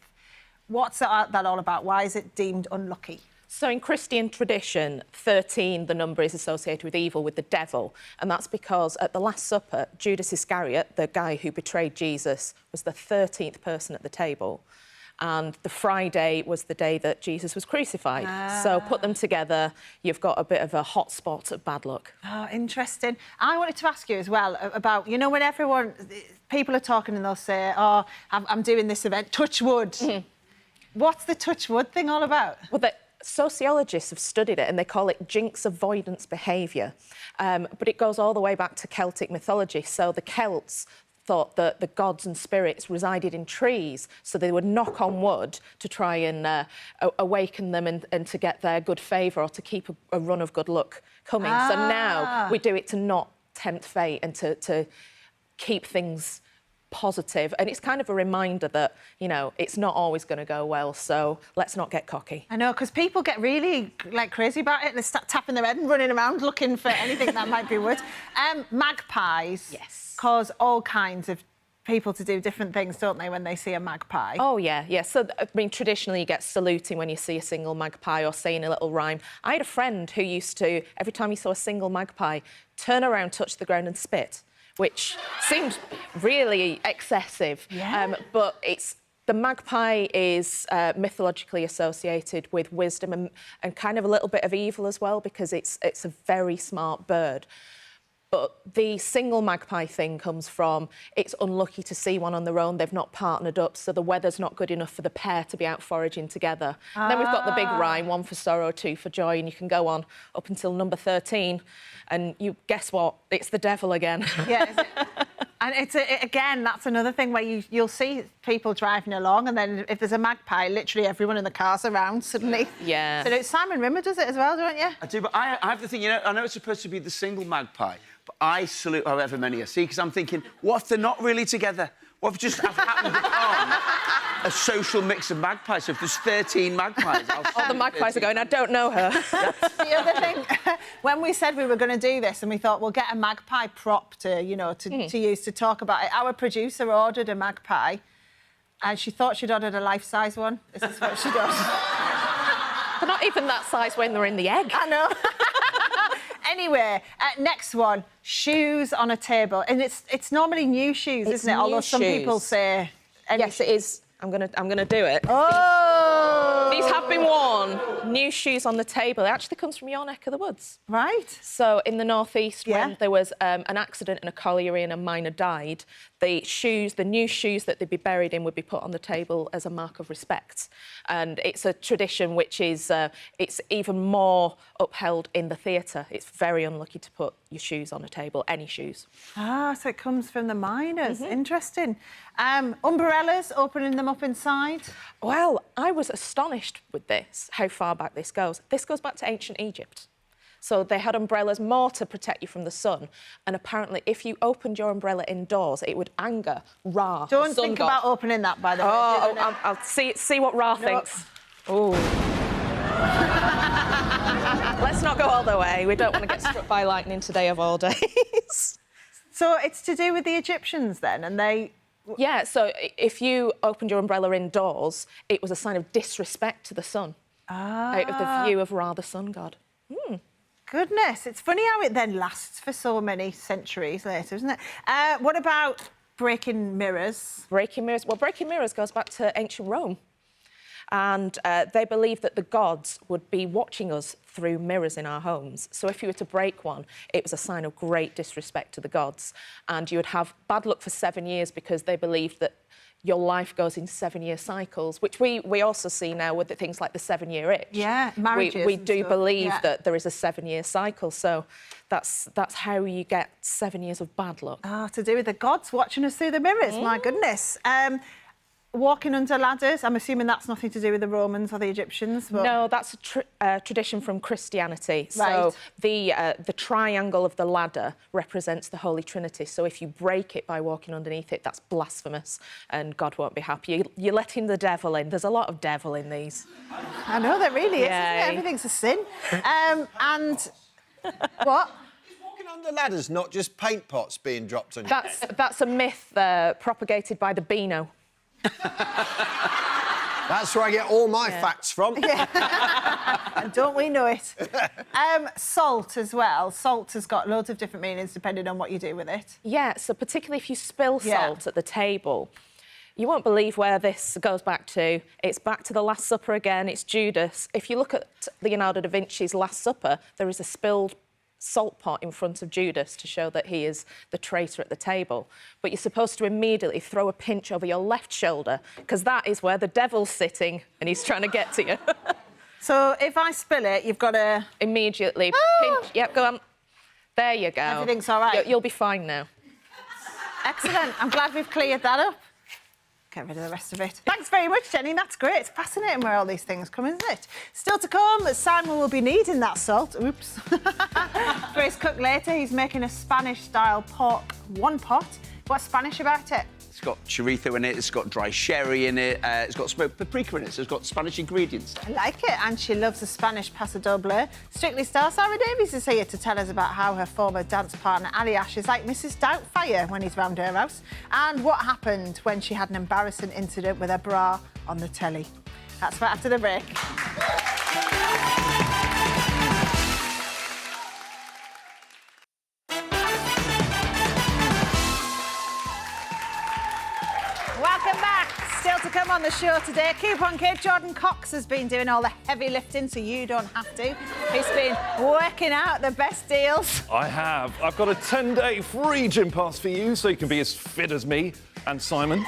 what's that all about? Why is it deemed unlucky? So in Christian tradition, 13, the number, is associated with evil, with the devil. And that's because at the Last Supper, Judas Iscariot, the guy who betrayed Jesus, was the 13th person at the table. And the Friday was the day that Jesus was crucified. So put them together, you've got a bit of a hot spot of bad luck. Oh, interesting. I wanted to ask you as well about, you know, when people are talking and they'll say, oh, I'm doing this event, touch wood. Mm-hmm. What's the touch wood thing all about? Well, sociologists have studied it and they call it jinx avoidance behaviour. But it goes all the way back to Celtic mythology. So the Celts thought that the gods and spirits resided in trees, so they would knock on wood to try and awaken them and to get their good favour or to keep a run of good luck coming. So now we do it to not tempt fate and to keep things positive, and it's kind of a reminder that, you know, it's not always going to go well, so let's not get cocky. I know, because people get really crazy about it and they start tapping their head and running around looking for anything that might be wood. Magpies cause all kinds of people to do different things, don't they, when they see a magpie? Oh, yeah. So, I mean, traditionally you get saluting when you see a single magpie or saying a little rhyme. I had a friend who used to, every time he saw a single magpie, turn around, touch the ground and spit, which seemed really excessive. Yeah. But the magpie is mythologically associated with wisdom and kind of a little bit of evil as well, because it's a very smart bird. But the single magpie thing comes from it's unlucky to see one on their own. They've not partnered up, so the weather's not good enough for the pair to be out foraging together. Then we've got the big rhyme, 1 for sorrow, 2 for joy, and you can go on up until number 13. And you guess what? It's the devil again. Yeah, is it? And again, that's another thing where you'll see people driving along, and then if there's a magpie, literally everyone in the car's around suddenly. Yeah. So Simon Rimmer does it as well, don't you? I do, but I have the thing, you know, I know it's supposed to be the single magpie, but I salute however many I see, because I'm thinking, what if they're not really together? What if just have happened to become a social mix of magpies? So if there's 13 magpies, all the magpies are going, I don't know her. The other thing, when we said we were going to do this and we thought we'll get a magpie prop to use to talk about it, our producer ordered a magpie and she thought she'd ordered a life-size one. This is what she does. They're not even that size when they're in the egg. I know. Anyway, next one, shoes on a table. And it's normally new shoes, isn't it? Although some people say... Yes, it is. I'm gonna do it. Oh! These have been worn. New shoes on the table. It actually comes from your neck of the woods. Right. So in the northeast, when there was an accident and a colliery and a miner died, the new shoes that they'd be buried in would be put on the table as a mark of respect. And it's a tradition which is it's even more upheld in the theatre. It's very unlucky to put your shoes on a table, any shoes. Ah, so it comes from the miners. Interesting. Umbrellas, opening them up inside? Well, I was astonished with this, how far back this goes. This goes back to ancient Egypt. So they had umbrellas more to protect you from the sun. And apparently, if you opened your umbrella indoors, it would anger Ra, Don't the sun think god. about opening that, by the way. Oh, I'll see what Ra thinks. Oh. Let's not go all the way. We don't want to get struck by lightning today of all days. So it's to do with the Egyptians then, and they... Yeah, so if you opened your umbrella indoors, it was a sign of disrespect to the sun. Out of the view of Ra, the sun god. Goodness, it's funny how it then lasts for so many centuries later, isn't it? What about breaking mirrors. Breaking mirrors. Well, breaking mirrors goes back to ancient Rome. And they believed that the gods would be watching us through mirrors in our homes. So if you were to break one, it was a sign of great disrespect to the gods. And you would have bad luck for 7 years because they believed that your life goes in 7-year cycles, which we also see now with the things like the 7-year itch. Yeah, marriages. We do stuff. believe Yeah. that there is a 7-year cycle. So that's how you get 7 years of bad luck. Ah, to do with the gods watching us through the mirrors, my goodness. Walking under ladders, I'm assuming that's nothing to do with the Romans or the Egyptians. But... No, that's a tradition from Christianity. Right. So the triangle of the ladder represents the Holy Trinity. So if you break it by walking underneath it, that's blasphemous and God won't be happy. You're letting the devil in. There's a lot of devil in these. I know, there really is, isn't Yeah. it? Everything's a sin. And what? Walking under ladders, not just paint pots being dropped on you. That's a myth propagated by the Beano. That's where I get all my facts from. And don't we know it? Salt as well. Salt has got loads of different meanings depending on what you do with it. Yeah, so particularly if you spill Yeah. salt at the table, you won't believe where this goes back to. It's back to the Last Supper again. It's Judas. If you look at Leonardo da Vinci's Last Supper, there is a spilled salt pot in front of Judas to show that he is the traitor at the table. But you're supposed to immediately throw a pinch over your left shoulder because that is where the devil's sitting and he's trying to get to you. So if I spill it, you've got to... Immediately pinch. Yep, go on. There you go. Everything's all right. You'll be fine now. Excellent. I'm glad we've cleared that up. Get rid of the rest of it. Thanks very much, Jenny. That's great. It's fascinating where all these things come, isn't it? Still to come, Simon will be needing that salt. Oops. For his cook later, he's making a Spanish-style pork one pot. What's Spanish about it? It's got chorizo in it, it's got dry sherry in it, it's got smoked paprika in it, so it's got Spanish ingredients. I like it, and she loves a Spanish paso doble. Strictly star Sarah Davies is here to tell us about how her former dance partner Ali Ash is like Mrs Doubtfire when he's round her house, and what happened when she had an embarrassing incident with her bra on the telly. That's right after the break. Welcome back. Still to come on the show today, Coupon Kid Jordan Cox has been doing all the heavy lifting, so you don't have to. He's been working out the best deals. I have. I've got a 10-day free gym pass for you so you can be as fit as me and Simon.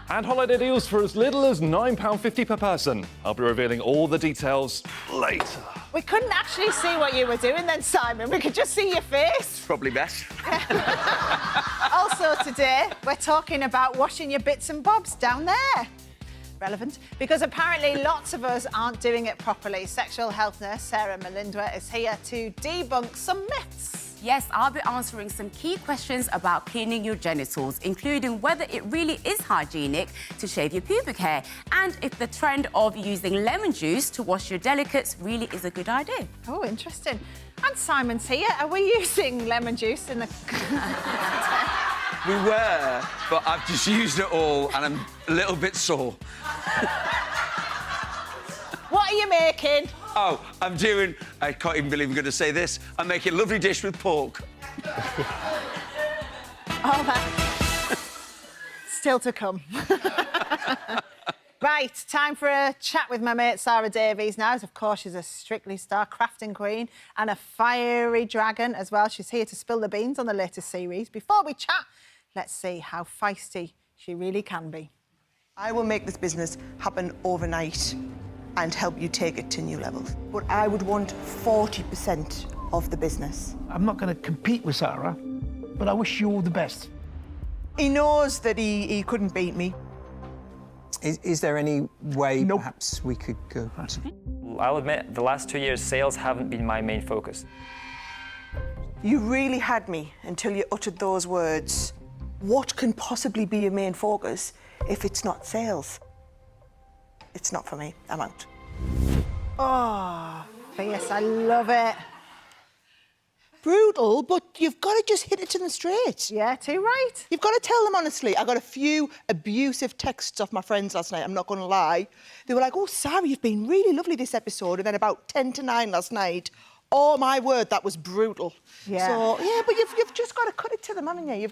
And holiday deals for as little as £9.50 per person. I'll be revealing all the details later. We couldn't actually see what you were doing then, Simon. We could just see your face. Probably best. Also today, we're talking about washing your bits and bobs down there. Relevant, because apparently lots of us aren't doing it properly. Sexual health nurse Sarah Melindwa is here to debunk some myths. Yes, I'll be answering some key questions about cleaning your genitals, including whether it really is hygienic to shave your pubic hair and if the trend of using lemon juice to wash your delicates really is a good idea. Oh, interesting. And Simon's here. Are we using lemon juice in the... We were, but I've just used it all and I'm a little bit sore. What are you making? Oh, I'm doing... I can't even believe I'm going to say this. I'm making a lovely dish with pork. Oh, that... Still to come. Right, time for a chat with my mate Sarah Davies now. Of course, she's a Strictly Star crafting queen and a fiery dragon as well. She's here to spill the beans on the latest series. Before we chat, let's see how feisty she really can be. I will make this business happen overnight and help you take it to new levels. But I would want 40% of the business. I'm not going to compete with Sarah, but I wish you all the best. He knows that he couldn't beat me. Is there any way perhaps we could go? I'll admit, the last 2 years, sales haven't been my main focus. You really had me until you uttered those words. What can possibly be your main focus if it's not sales? It's not for me. I'm out. Oh, fierce. I love it. Brutal, but you've got to just hit it to them straight. Yeah, too right. You've got to tell them honestly. I got a few abusive texts off my friends last night, I'm not going to lie. They were like, oh, Sarah, you've been really lovely this episode. And then about 10 to 9 last night, oh my word, that was brutal. Yeah. So, yeah, but you've just got to cut it to them, haven't you?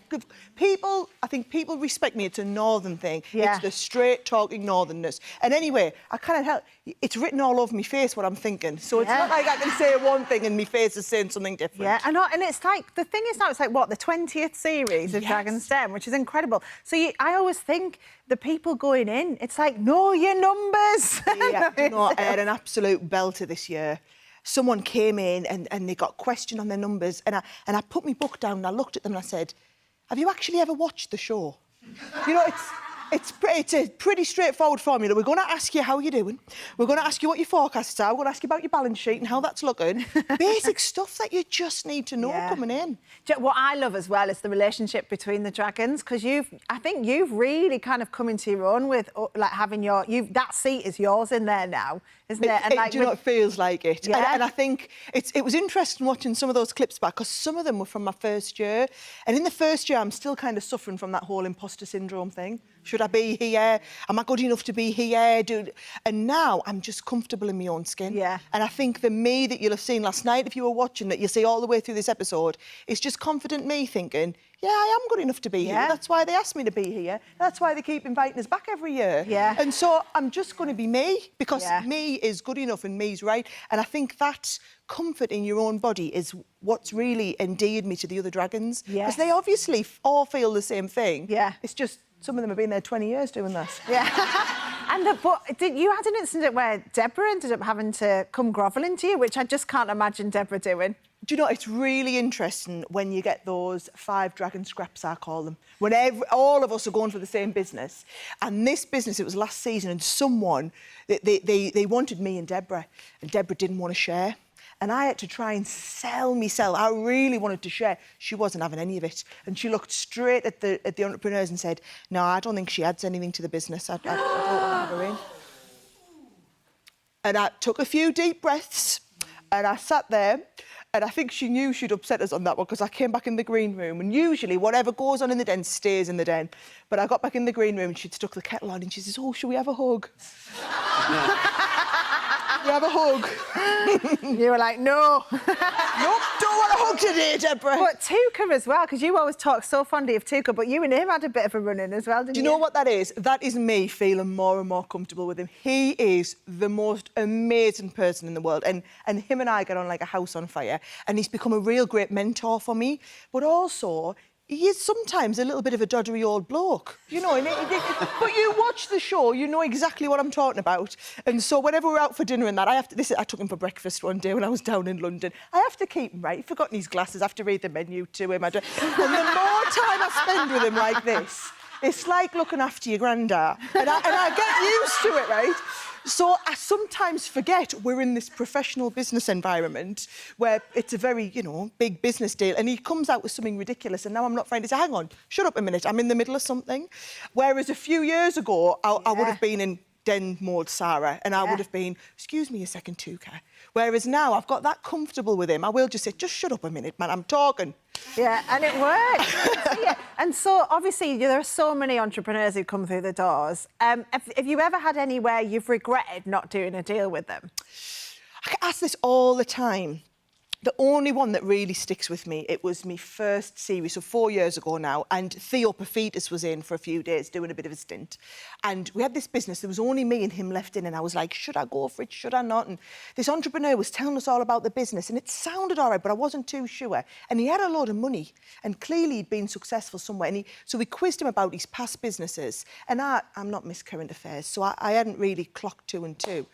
I think people respect me. It's a northern thing. Yeah. It's the straight-talking northernness. And anyway, I can't help... It's written all over my face what I'm thinking. So it's not like I can say one thing and my face is saying something different. Yeah, and it's like, the thing is now, it's like, what, the 20th series of Dragon's Den, which is incredible. So I always think the people going in, it's like, know your numbers. Yeah, I had an absolute belter this year. Someone came in and they got questioned on their numbers, and I put my book down and I looked at them and I said, have you actually ever watched the show? You know, it's a pretty straightforward formula. We're going to ask you how you're doing. We're going to ask you what your forecasts are. We're going to ask you about your balance sheet and how that's looking. Basic stuff that you just need to know coming in. What I love as well is the relationship between the dragons, because I think you've really kind of come into your own with like having that seat is yours in there now, isn't it? And Do you know, it feels like it. Yeah. And I think it was interesting watching some of those clips back, because some of them were from my first year. And in the first year, I'm still kind of suffering from that whole imposter syndrome thing. Should I be here? Am I good enough to be here? And now I'm just comfortable in my own skin. Yeah. And I think the me that you'll have seen last night, if you were watching, that you see all the way through this episode, is just confident me thinking, yeah, I am good enough to be here. That's why they asked me to be here. That's why they keep inviting us back every year. Yeah. And so I'm just going to be me, because me is good enough and me's right. And I think that comfort in your own body is what's really endeared me to the other dragons. Because they obviously all feel the same thing. Yeah. It's just some of them have been there 20 years doing this. Yeah. But you had an incident where Deborah ended up having to come grovelling to you, which I just can't imagine Deborah doing. Do you know, it's really interesting when you get those 5 dragon scraps, I call them, when all of us are going for the same business. And this business, it was last season, and someone, they wanted me and Deborah didn't want to share. And I had to try and sell myself. I really wanted to share. She wasn't having any of it. And she looked straight at the entrepreneurs and said, no, I don't think she adds anything to the business. I don't want to have her in. And I took a few deep breaths and I sat there, and I think she knew she'd upset us on that one, because I came back in the green room, and usually whatever goes on in the den stays in the den. But I got back in the green room and she'd stuck the kettle on and she says, oh, shall we have a hug? You have a hug. You were like, no. Nope, don't want a hug today, Deborah. But Tuka as well, because you always talk so fondly of Tuka, but you and him had a bit of a run-in as well, didn't you? Do you know what that is? That is me feeling more and more comfortable with him. He is the most amazing person in the world, and him and I get on like a house on fire, and he's become a real great mentor for me, but also he is sometimes a little bit of a doddery old bloke, you know. But you watch the show, you know exactly what I'm talking about. And so whenever we're out for dinner and that, I took him for breakfast one day when I was down in London. I have to keep him right. He's forgotten his glasses. I have to read the menu to him. And the more time I spend with him like this, it's like looking after your granddad. And I get used to it, right? So I sometimes forget we're in this professional business environment where it's a very, big business deal, and he comes out with something ridiculous, and now I'm not finding it. Hang on, shut up a minute, I'm in the middle of something. Whereas a few years ago, I would have been in den mode Sarah, and I would have been, excuse me a second, Tuka. Whereas now I've got that comfortable with him, I will just say, just shut up a minute, man, I'm talking. Yeah, and it works. And so, obviously, there are so many entrepreneurs who come through the doors. Have you ever had anywhere you've regretted not doing a deal with them? I get asked this all the time. The only one that really sticks with me, it was my first series, so 4 years ago now, and Theo Paphitis was in for a few days doing a bit of a stint. And we had this business, there was only me and him left in, and I was like, should I go for it, should I not? And this entrepreneur was telling us all about the business, and it sounded all right, but I wasn't too sure. And he had a lot of money, and clearly he'd been successful somewhere. And so we quizzed him about his past businesses, and I'm not Miss Current Affairs, so I hadn't really clocked 2 and 2.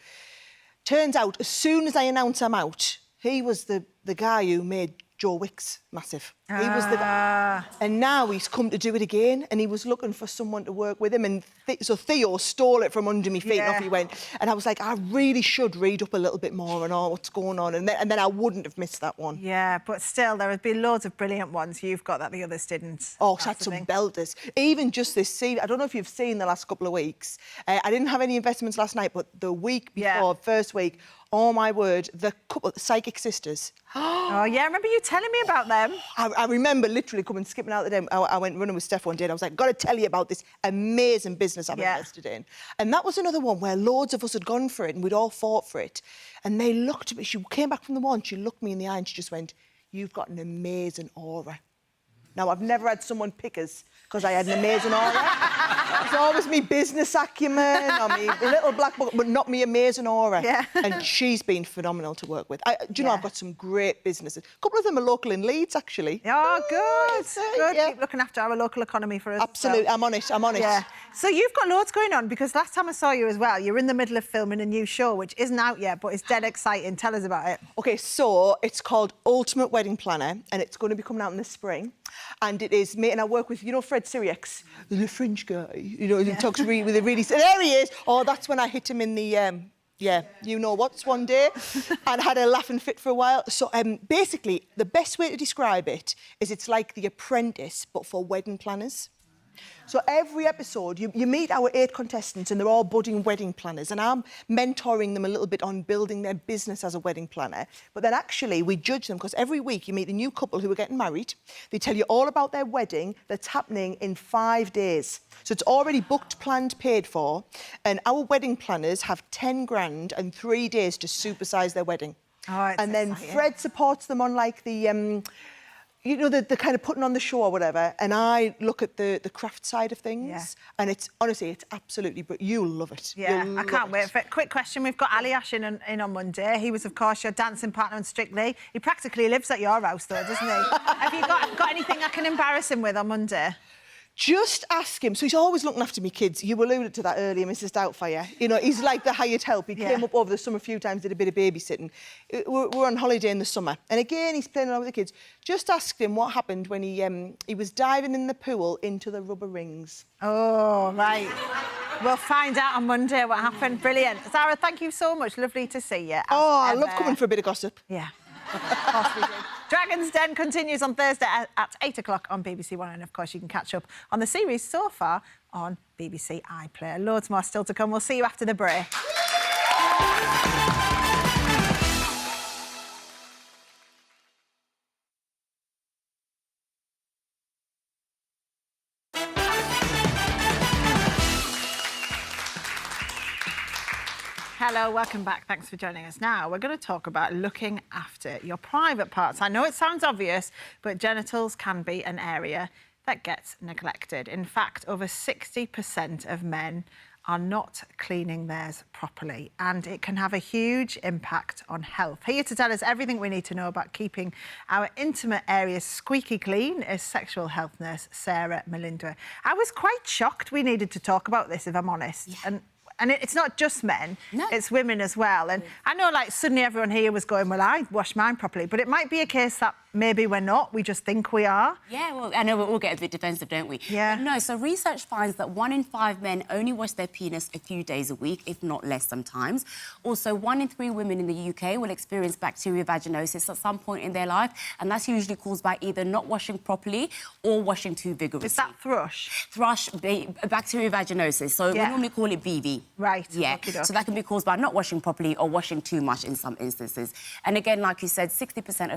Turns out, as soon as I announced I'm out, he was the guy who made Joe Wicks massive. He was the guy. And now he's come to do it again, and he was looking for someone to work with him, and so Theo stole it from under me feet, and off he went. And I was like, I really should read up a little bit more on all what's going on, and then I wouldn't have missed that one. Yeah, but still, there would be loads of brilliant ones you've got that the others didn't. Oh, she had some belters. Even just this season, I don't know if you've seen the last couple of weeks. I didn't have any investments last night, but the week before, first week, oh my word, the couple, the Psychic Sisters. Oh yeah, I remember you telling me about them. I I remember literally coming skipping out the day. I went running with Steph one day and I was like, got to tell you about this amazing business I've invested in. And that was another one where loads of us had gone for it and we'd all fought for it. And they looked at me, she came back from the one, she looked me in the eye and she just went, you've got an amazing aura. Now, I've never had someone pick us because I had an amazing aura. It's always me business acumen or me little black book, but not me amazing aura. Yeah. And she's been phenomenal to work with. Do you know, I've got some great businesses. A couple of them are local in Leeds, actually. Oh, good. Good. Yeah. Keep looking after our local economy for us. Absolutely. So. I'm on it. I'm on it. Yeah. So you've got loads going on because last time I saw you as well, you're in the middle of filming a new show, which isn't out yet, but it's dead exciting. Tell us about it. OK, so it's called Ultimate Wedding Planner, and it's going to be coming out in the spring. And it is me, and I work with, you know, Fred Sirius, the French guy, you know, he talks really, with a really... There he is! Oh, that's when I hit him in the, you-know-what's one day, and had a laughing fit for a while. So, basically, the best way to describe it is it's like The Apprentice, but for wedding planners. So every episode, you meet our 8 contestants and they're all budding wedding planners, and I'm mentoring them a little bit on building their business as a wedding planner. But then actually we judge them because every week you meet a new couple who are getting married. They tell you all about their wedding that's happening in 5 days. So it's already booked, planned, paid for. And our wedding planners have 10 grand and 3 days to supersize their wedding. Oh, and then Fred supports them on like the... you know, the kind of putting on the show or whatever, and I look at the craft side of things, and it's, honestly, it's absolutely, but you'll love it. Yeah, I can't wait for it. Quick question, we've got Ali Ash in on Monday. He was, of course, your dancing partner on Strictly. He practically lives at your house, though, doesn't he? Have you got anything I can embarrass him with on Monday? Just ask him. So he's always looking after me kids. You alluded to that earlier, Mrs. Doubtfire. You know, he's like the hired help. He came up over the summer a few times, did a bit of babysitting. We're on holiday in the summer. And again, he's playing around with the kids. Just ask him what happened when he was diving in the pool into the rubber rings. Oh, right. We'll find out on Monday what happened. Brilliant. Zara, thank you so much. Lovely to see you. Oh, I love coming for a bit of gossip. Yeah. Of course we do. Dragon's Den continues on Thursday at 8 o'clock on BBC One, and of course you can catch up on the series so far on BBC iPlayer. Loads more still to come. We'll see you after the break. Hello, welcome back. Thanks for joining us. Now, we're going to talk about looking after your private parts. I know it sounds obvious, but genitals can be an area that gets neglected. In fact, over 60% of men are not cleaning theirs properly, and it can have a huge impact on health. Here to tell us everything we need to know about keeping our intimate areas squeaky clean is sexual health nurse Sarah Melinda. I was quite shocked we needed to talk about this, if I'm honest. Yeah. And it's not just men, it's women as well. And I know, like, suddenly everyone here was going, well, I wash mine properly. But it might be a case that maybe we're not, we just think we are. Yeah, well, I know we all get a bit defensive, don't we? Yeah. But no, so research finds that 1 in 5 men only wash their penis a few days a week, if not less sometimes. Also, 1 in 3 women in the UK will experience bacterial vaginosis at some point in their life, and that's usually caused by either not washing properly or washing too vigorously. Is that thrush? Thrush, bacterial vaginosis. So we normally call it BV. Right. Yeah. So that can be caused by not washing properly or washing too much in some instances. And again, like you said, 60%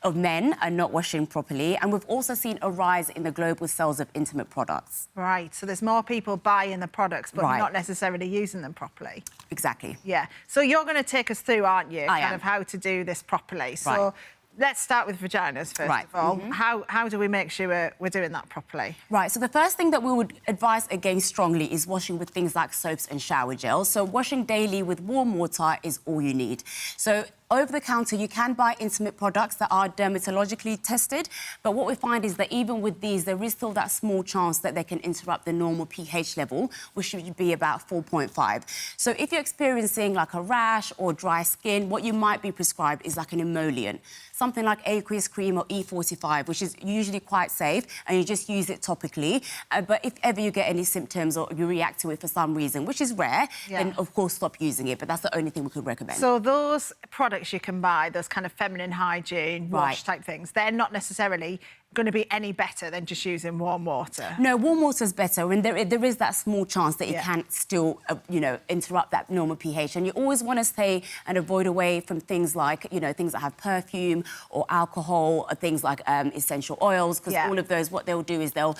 of men are not washing properly, and we've also seen a rise in the global sales of intimate products. Right, so there's more people buying the products but not necessarily using them properly. Exactly. Yeah. So you're going to take us through, aren't you? I am. Of how to do this properly. So let's start with vaginas first of all. How do we make sure we're doing that properly? Right, so the first thing that we would advise against strongly is washing with things like soaps and shower gels. So washing daily with warm water is all you need. So over the counter, you can buy intimate products that are dermatologically tested, but what we find is that even with these, there is still that small chance that they can interrupt the normal pH level, which should be about 4.5. So if you're experiencing like a rash or dry skin, what you might be prescribed is like an emollient, something like aqueous cream or E45, which is usually quite safe, and you just use it topically. But if ever you get any symptoms or you react to it for some reason, which is rare, then of course stop using it, but that's the only thing we could recommend. So those products products you can buy, those kind of feminine hygiene, wash type things, they're not necessarily going to be any better than just using warm water. No, warm water is better, and there is that small chance that it can still, you know, interrupt that normal pH. And you always want to stay and avoid away from things like, you know, things that have perfume or alcohol, or things like essential oils, because all of those, what they'll do is they'll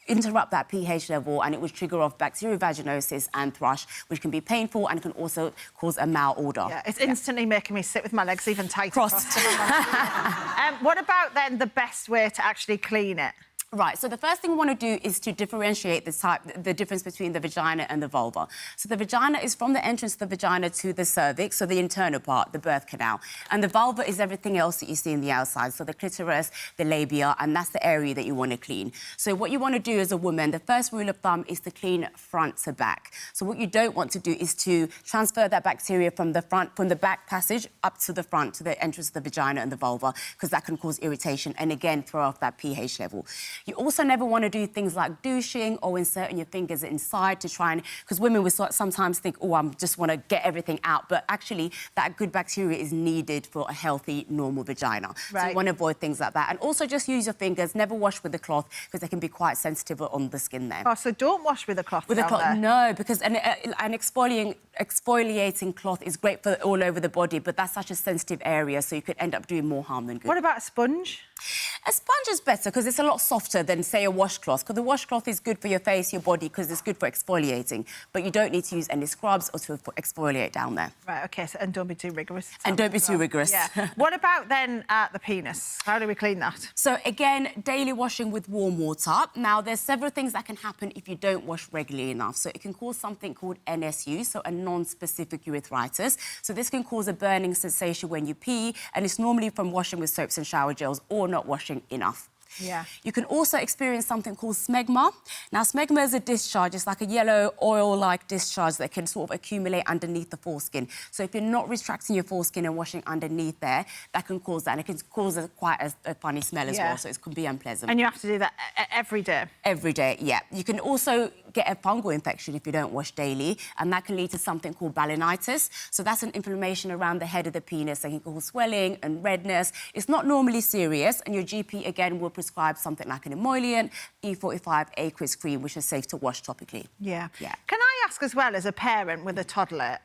interrupt that pH level, and it will trigger off bacterial vaginosis and thrush, which can be painful and can also cause a malodor. Yeah, it's instantly making me sit with my legs even tighter. Crossed. What about then the best way to actually clean it? Right, so the first thing we want to do is to differentiate the difference between the vagina and the vulva. So the vagina is from the entrance of the vagina to the cervix, so the internal part, the birth canal. And the vulva is everything else that you see in the outside, so the clitoris, the labia, and that's the area that you want to clean. So what you want to do as a woman, the first rule of thumb is to clean front to back. So what you don't want to do is to transfer that bacteria from the back passage up to the front, to the entrance of the vagina and the vulva, because that can cause irritation and, again, throw off that pH level. You also never want to do things like douching or inserting your fingers inside to try and... Because women will sometimes think, oh, I just want to get everything out. But actually, that good bacteria is needed for a healthy, normal vagina. Right. So you want to avoid things like that. And also just use your fingers. Never wash with a cloth, because they can be quite sensitive on the skin there. Oh, so don't wash with a cloth with a cloth, no, because an exfoliating cloth is great for all over the body, but that's such a sensitive area, so you could end up doing more harm than good. What about a sponge? A sponge is better because it's a lot softer than, say, a washcloth. Because the washcloth is good for your face, your body, because it's good for exfoliating. But you don't need to use any scrubs or to exfoliate down there. Right, OK, so, and don't be too rigorous. And don't be too rigorous. Yeah. What about then the penis? How do we clean that? So, again, daily washing with warm water. Now, there's several things that can happen if you don't wash regularly enough. So it can cause something called NSU, so a non-specific urethritis. So this can cause a burning sensation when you pee, and it's normally from washing with soaps and shower gels or not washing enough. Yeah. You can also experience something called smegma. Now, smegma is a discharge. It's like a yellow oil-like discharge that can sort of accumulate underneath the foreskin. So if you're not retracting your foreskin and washing underneath there, that can cause that. And it can cause quite a funny smell as well, so it can be unpleasant. And you have to do that every day? Every day, yeah. You can also get a fungal infection if you don't wash daily, and that can lead to something called balanitis. So that's an inflammation around the head of the penis that can cause swelling and redness. It's not normally serious, and your GP, again, will prescribe something like an emollient, E45 aqueous cream, which is safe to wash topically. Yeah. Can I ask as well, as a parent with a toddler,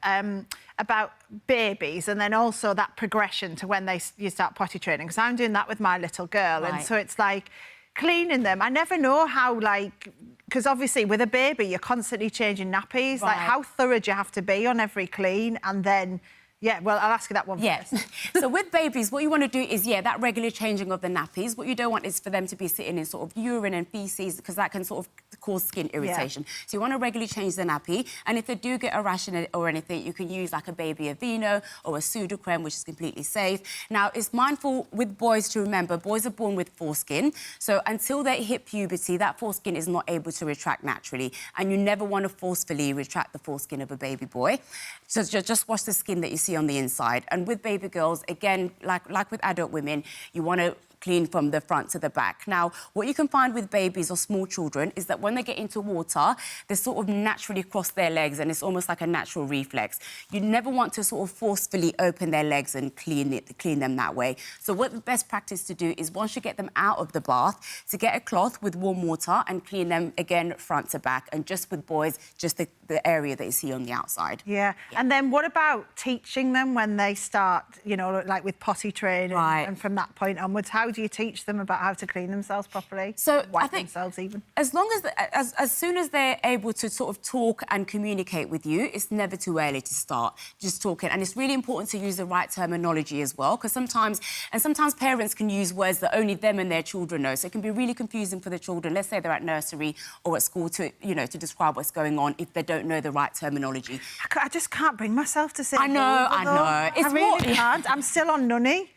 about babies and then also that progression to when you start potty training? Because I'm doing that with my little girl, and so it's like cleaning them. I never know how, like... Because obviously with a baby, you're constantly changing nappies. Like, how thorough do you have to be on every clean? And then... Yeah, well, I'll ask you that one first. So with babies, what you want to do is, that regular changing of the nappies. What you don't want is for them to be sitting in sort of urine and faeces, because that can sort of cause skin irritation. So you want to regularly change the nappy. And if they do get a rash or anything, you can use like a baby Aveeno or a Sudocrem, which is completely safe. Now, it's mindful with boys to remember, boys are born with foreskin. So until they hit puberty, that foreskin is not able to retract naturally. And you never want to forcefully retract the foreskin of a baby boy. So just wash the skin that you see on the inside. And with baby girls, again, like with adult women, you want to clean from the front to the back. Now, what you can find with babies or small children is that when they get into water, they sort of naturally cross their legs, and it's almost like a natural reflex. You never want to sort of forcefully open their legs and clean them that way. So what the best practice to do is, once you get them out of the bath, to get a cloth with warm water and clean them, again, front to back. And just with boys, just the area that you see on the outside. Yeah. And then what about teaching them when they start, you know, like with potty training and from that point onwards? How do you teach them about how to clean themselves properly? So wipe themselves even? As long as soon as they're able to sort of talk and communicate with you, it's never too early to start just talking. And it's really important to use the right terminology as well, because sometimes parents can use words that only them and their children know. So it can be really confusing for the children. Let's say they're at nursery or at school to describe what's going on if they don't know the right terminology. I just can't bring myself to say I know. I really can't. I'm still on nunny.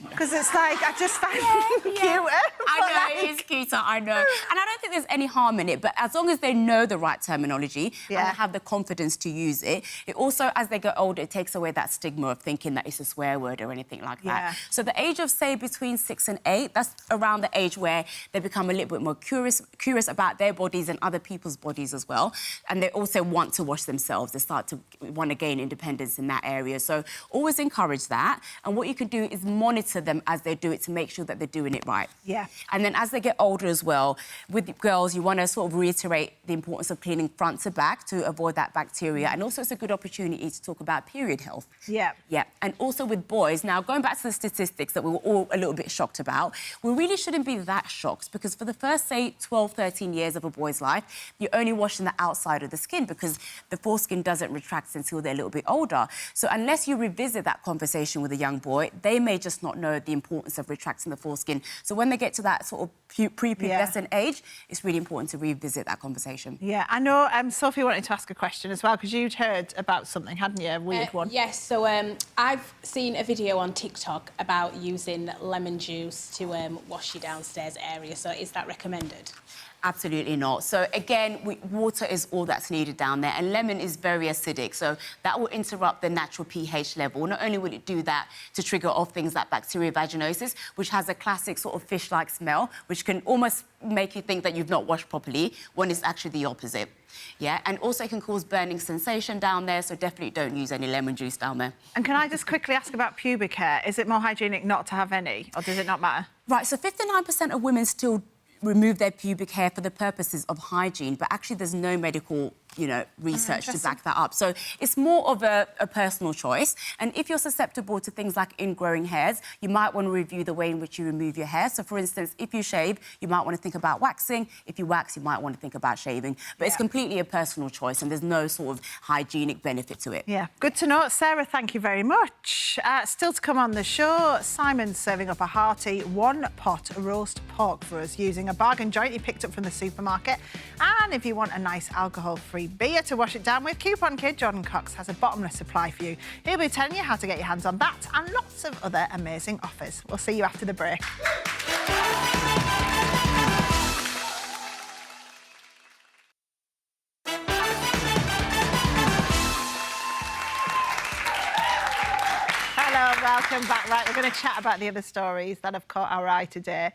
Because it's like, I just find it cute. I know, it is cuter, I know. And I don't think there's any harm in it, but as long as they know the right terminology and have the confidence to use it, it also, as they get older, it takes away that stigma of thinking that it's a swear word or anything like that. So the age of, say, between 6 and 8, that's around the age where they become a little bit more curious about their bodies and other people's bodies as well. And they also want to wash themselves. They start to want to gain independence in that area. So always encourage that. And what you can do is monitor them as they do it to make sure that they're doing it right. And then as they get older as well, with girls, you want to sort of reiterate the importance of cleaning front to back to avoid that bacteria. And also it's a good opportunity to talk about period health. And also with boys, now going back to the statistics that we were all a little bit shocked about, we really shouldn't be that shocked because for the first, say, 12, 13 years of a boy's life, you're only washing the outside of the skin because the foreskin doesn't retract until they're a little bit older. So unless you revisit that conversation with a young boy, they may just not know the importance of retracting the foreskin. So when they get to that sort of pre-pubescent age, it's really important to revisit that conversation. I know Sophie wanted to ask a question as well because you'd heard about something, hadn't you? A weird one. Yes, so I've seen a video on TikTok about using lemon juice to wash your downstairs area. So is that recommended? Absolutely not. So again, water is all that's needed down there, and lemon is very acidic, so that will interrupt the natural pH level. Not only will it do that to trigger off things like bacterial vaginosis, which has a classic sort of fish-like smell, which can almost make you think that you've not washed properly, when it's actually the opposite. And also it can cause burning sensation down there, so definitely don't use any lemon juice down there. And can I just quickly ask about pubic hair? Is it more hygienic not to have any, or does it not matter? Right, so 59% of women still remove their pubic hair for the purposes of hygiene, but actually there's no medical, research to back that up. So it's more of a personal choice. And if you're susceptible to things like ingrowing hairs, you might want to review the way in which you remove your hair. So, for instance, if you shave, you might want to think about waxing. If you wax, you might want to think about shaving. But it's completely a personal choice, and there's no sort of hygienic benefit to it. Good to know. Sarah, thank you very much. Still to come on the show, Simon's serving up a hearty one-pot roast pork for us using a bargain joint he picked up from the supermarket. And if you want a nice alcohol-free beer to wash it down with, Coupon Kid Jordan Cox has a bottomless supply for you. He'll be telling you how to get your hands on that and lots of other amazing offers. We'll see you after the break. Hello, welcome back. Right, we're going to chat about the other stories that have caught our eye today.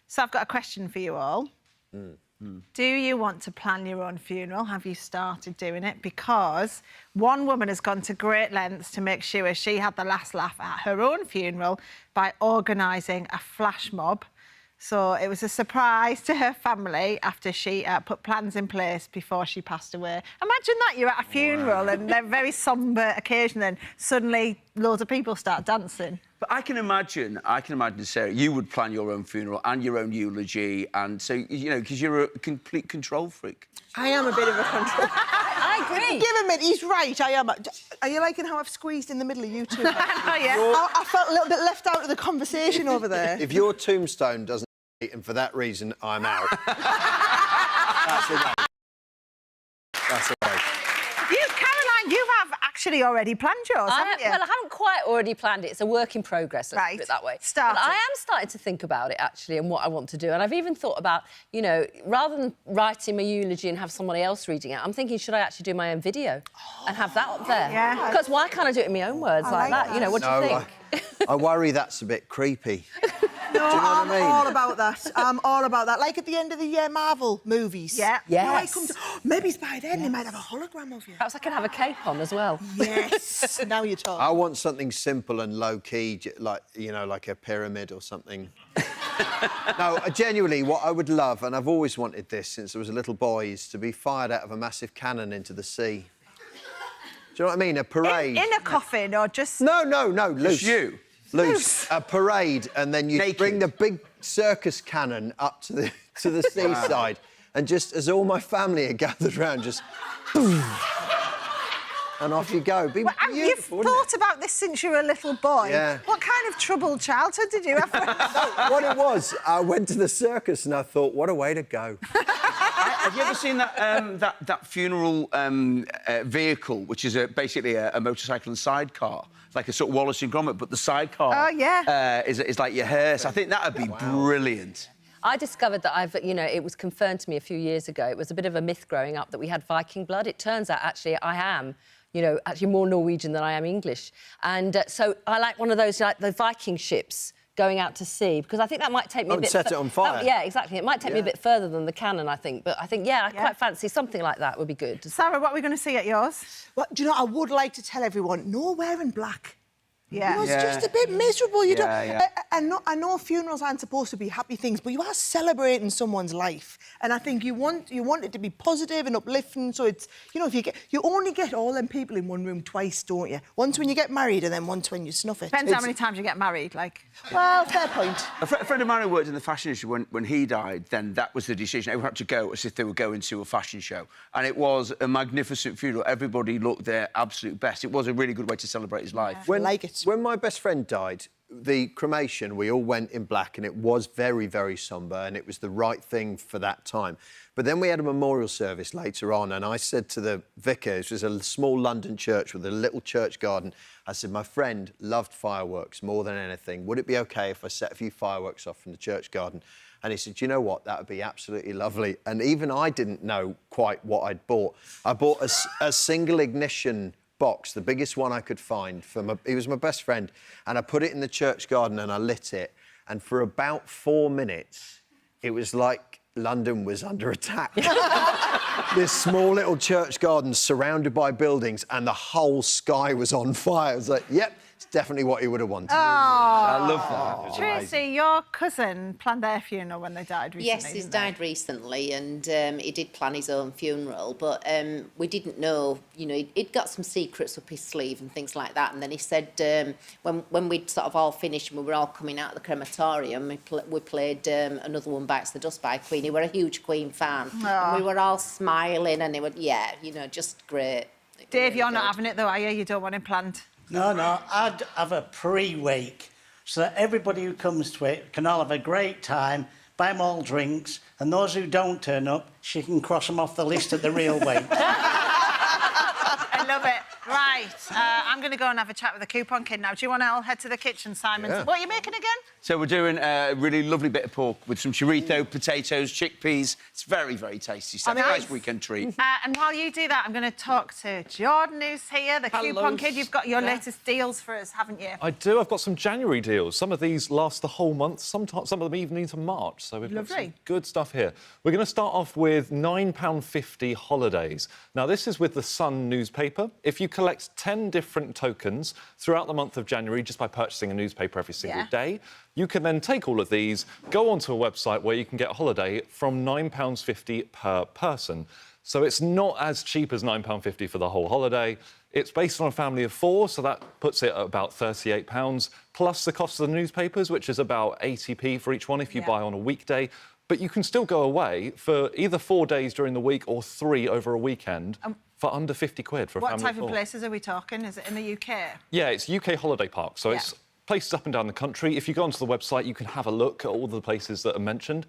So I've got a question for you all. Do you want to plan your own funeral? Have you started doing it? Because one woman has gone to great lengths to make sure she had the last laugh at her own funeral by organising a flash mob. So it was a surprise to her family after she put plans in place before she passed away. Imagine that, you're at a funeral and a very sombre occasion and suddenly loads of people start dancing. But I can imagine, Sarah, you would plan your own funeral and your own eulogy, and so, because you're a complete control freak. I am a bit of a control. I agree. Give him it, he's right, I am. Are you liking how I've squeezed in the middle of you two? Yeah. I felt a little bit left out of the conversation over there. If your tombstone doesn't eat, and for that reason, I'm out. That's the way. That's the way. Caroline, you have actually already planned yours, haven't you? Well, I haven't quite already planned it. It's a work in progress, let's put it that way. But I am starting to think about it, actually, and what I want to do. And I've even thought about, rather than writing my eulogy and have somebody else reading it, I'm thinking, should I actually do my own video and have that up there? Yeah. Because why can't I do it in my own words like that? What do you think? I worry that's a bit creepy. No, Do you know I'm what I mean? all about that. I'm all about that. Like at the end of the year, Marvel movies. Yeah. Yes. Maybe by then they might have a hologram of you. Perhaps I can have a cape on as well. Yes. Now you're talking. I want something simple and low-key, like a pyramid or something. No, genuinely, what I would love, and I've always wanted this since I was a little boy, is to be fired out of a massive cannon into the sea. Do you know what I mean? A parade. In a coffin or just... No, loose. Just you? Loose. A parade, and then you bring the big circus cannon up to the seaside, and just as all my family are gathered around, just boom, and off you go. Be beautiful, you've thought about this since you were a little boy. Yeah. What kind of troubled childhood did you have? What it was, I went to the circus and I thought, what a way to go. Have you ever seen that funeral vehicle, which is basically a motorcycle and sidecar? Like a sort of Wallace and Gromit, but the sidecar is like your hearse. I think that would be brilliant. I discovered that it was confirmed to me a few years ago. It was a bit of a myth growing up that we had Viking blood. It turns out, actually, I am, actually more Norwegian than I am English. And so I like one of those, like the Viking ships going out to sea, because I think that might take me a bit... set it on fire. Yeah, exactly. It might take me a bit further than the cannon, I think. But I think, I quite fancy something like that would be good. Sarah, what are we going to see at yours? Well, do you know, I would like to tell everyone, no wearing black. Yeah. It's just a bit miserable. You don't. I know funerals aren't supposed to be happy things, but you are celebrating someone's life, and I think you want it to be positive and uplifting. So it's, if you only get all them people in one room twice, don't you? Once when you get married, and then once when you snuff it. Depends how many times you get married, like. Well, fair point. A friend of mine who worked in the fashion industry, when he died, then that was the decision. Everyone had to go as if they were going to a fashion show, and it was a magnificent funeral. Everybody looked their absolute best. It was a really good way to celebrate his life. When my best friend died, the cremation, we all went in black, and it was very, very sombre, and it was the right thing for that time. But then we had a memorial service later on, and I said to the vicar, it was a small London church with a little church garden, I said, my friend loved fireworks more than anything. Would it be OK if I set a few fireworks off from the church garden? And he said, you know what, that would be absolutely lovely. And even I didn't know quite what I'd bought. I bought a single ignition box, the biggest one I could find. He was my best friend, and I put it in the church garden and I lit it. And for about 4 minutes, it was like London was under attack. This small little church garden surrounded by buildings, and the whole sky was on fire. It was like, yep, it's definitely what he would have wanted. Oh, I love that. Tracy, your cousin planned their funeral when they died recently. Yes, he's died recently, and he did plan his own funeral, but we didn't know, he'd got some secrets up his sleeve and things like that. And then he said when we'd sort of all finished and we were all coming out of the crematorium, we played Another One Bites the Dust by Queen. He were a huge Queen fan. And we were all smiling, and they were, just great. Dave, you're not having it though, are you? You don't want it planned? No, I'd have a pre-wake so that everybody who comes to it can all have a great time, buy them all drinks, and those who don't turn up, she can cross them off the list at the real wake. I love it. Right, I'm going to go and have a chat with the coupon kid now. Do you want to all head to the kitchen, Simon? Yeah. What are you making again? So we're doing a really lovely bit of pork with some chorizo, potatoes, chickpeas. It's very, very tasty. So Nice. nice weekend treat. And while you do that, I'm going to talk to Jordan, who's here, the coupon kid. You've got your latest deals for us, haven't you? I do. I've got some January deals. Some of these last the whole month, some of them even into March. So we've got some good stuff here. We're going to start off with £9.50 holidays. Now, this is with the Sun newspaper. If you collect 10 different tokens throughout the month of January just by purchasing a newspaper every single day, you can then take all of these, go onto a website where you can get a holiday from £9.50 per person. So it's not as cheap as £9.50 for the whole holiday. It's based on a family of 4, so that puts it at about £38, plus the cost of the newspapers, which is about 80p for each one if you buy on a weekday. But you can still go away for either 4 days during the week or 3 over a weekend for under 50 quid for a family of 4. What type of places are we talking? Is it in the UK? Yeah, it's UK holiday park, so it's places up and down the country. If you go onto the website, you can have a look at all the places that are mentioned.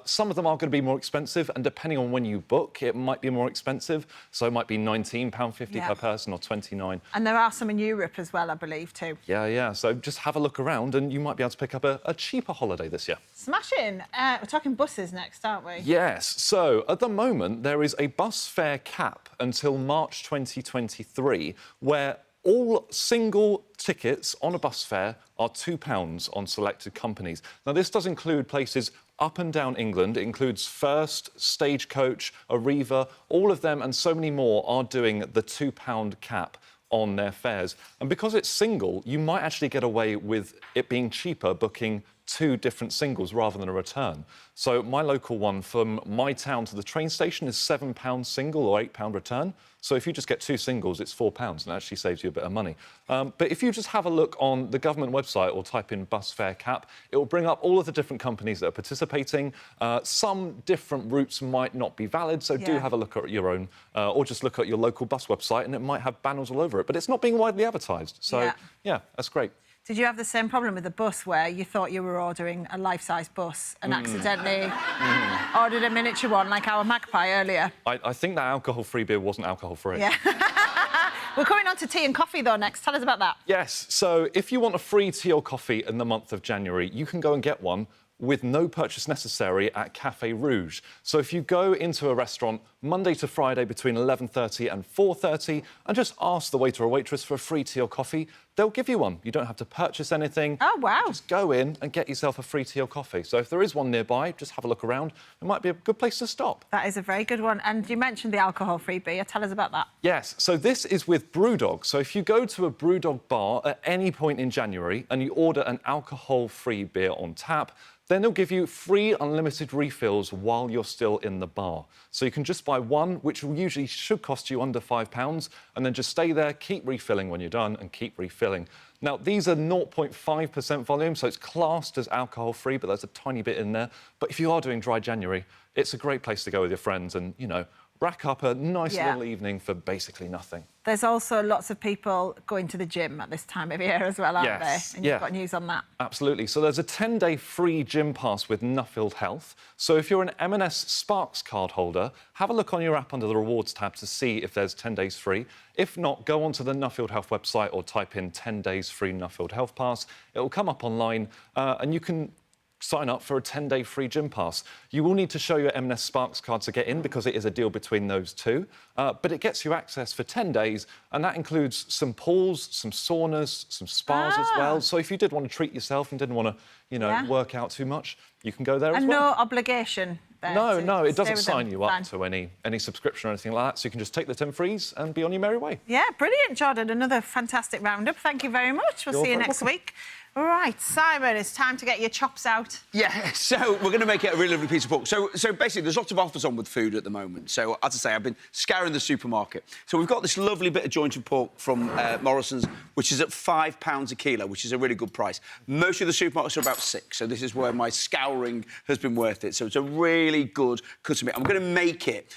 Some of them are going to be more expensive, and depending on when you book, it might be more expensive. So it might be £19.50 per person or £29. And there are some in Europe as well, I believe, too. Yeah. So just have a look around, and you might be able to pick up a cheaper holiday this year. Smashing. We're talking buses next, aren't we? Yes. So at the moment, there is a bus fare cap until March 2023, where all single tickets on a bus fare are £2 on selected companies. Now, this does include places up and down England. It includes First, Stagecoach, Arriva. All of them and so many more are doing the £2 cap on their fares. And because it's single, you might actually get away with it being cheaper booking 2 different singles rather than a return. So my local one from my town to the train station is £7 single or £8 return. So if you just get 2 singles, it's £4, and it actually saves you a bit of money. But if you just have a look on the government website or type in bus fare cap, it will bring up all of the different companies that are participating. Some different routes might not be valid, so do have a look at your own, or just look at your local bus website, and it might have banners all over it. But it's not being widely advertised. So, yeah that's great. Did you have the same problem with the bus where you thought you were ordering a life-size bus and accidentally ordered a miniature one like our Magpie earlier? I think that alcohol-free beer wasn't alcohol-free. Yeah. We're coming on to tea and coffee, though, next. Tell us about that. Yes, so if you want a free tea or coffee in the month of January, you can go and get one with no purchase necessary at Café Rouge. So if you go into a restaurant Monday to Friday between 11:30 and 4:30 and just ask the waiter or waitress for a free tea or coffee, they'll give you one. You don't have to purchase anything. Oh, wow. Just go in and get yourself a free tea or coffee. So if there is one nearby, just have a look around. It might be a good place to stop. That is a very good one. And you mentioned the alcohol-free beer. Tell us about that. Yes, so this is with Brewdog. So if you go to a Brewdog bar at any point in January and you order an alcohol-free beer on tap, then they'll give you free unlimited refills while you're still in the bar. So you can just buy one, which usually should cost you under £5, and then just stay there, keep refilling when you're done, and keep refilling. Now, these are 0.5% volume, so it's classed as alcohol-free, but there's a tiny bit in there. But if you are doing dry January, it's a great place to go with your friends and, you know, rack up a nice little evening for basically nothing. There's also lots of people going to the gym at this time of year as well, aren't there? And you've got news on that. Absolutely. So there's a 10-day free gym pass with Nuffield Health. So if you're an M&S Sparks card holder, have a look on your app under the rewards tab to see if there's 10 days free. If not, go onto the Nuffield Health website or type in 10 days free Nuffield Health Pass. It will come up online and you can sign up for a 10-day free gym pass. You will need to show your M&S Sparks card to get in because it is a deal between those two, but it gets you access for 10 days, and that includes some pools, some saunas, some spas as well. So if you did want to treat yourself and didn't want to, you know, work out too much, you can go there as well. And no obligation there. No, it doesn't sign you up to any subscription or anything like that, so you can just take the 10 frees and be on your merry way. Yeah, brilliant, Jordan. Another fantastic roundup. Thank you very much. We'll see you next week. Right, Simon, it's time to get your chops out. Yeah, so we're going to make it a really lovely piece of pork. So basically, there's lots of offers on with food at the moment. So, as I say, I've been scouring the supermarket. So we've got this lovely bit of jointed pork from Morrison's, which is at £5 a kilo, which is a really good price. Most of the supermarkets are about £6, so this is where my scouring has been worth it. So it's a really good cut of meat. I'm going to make it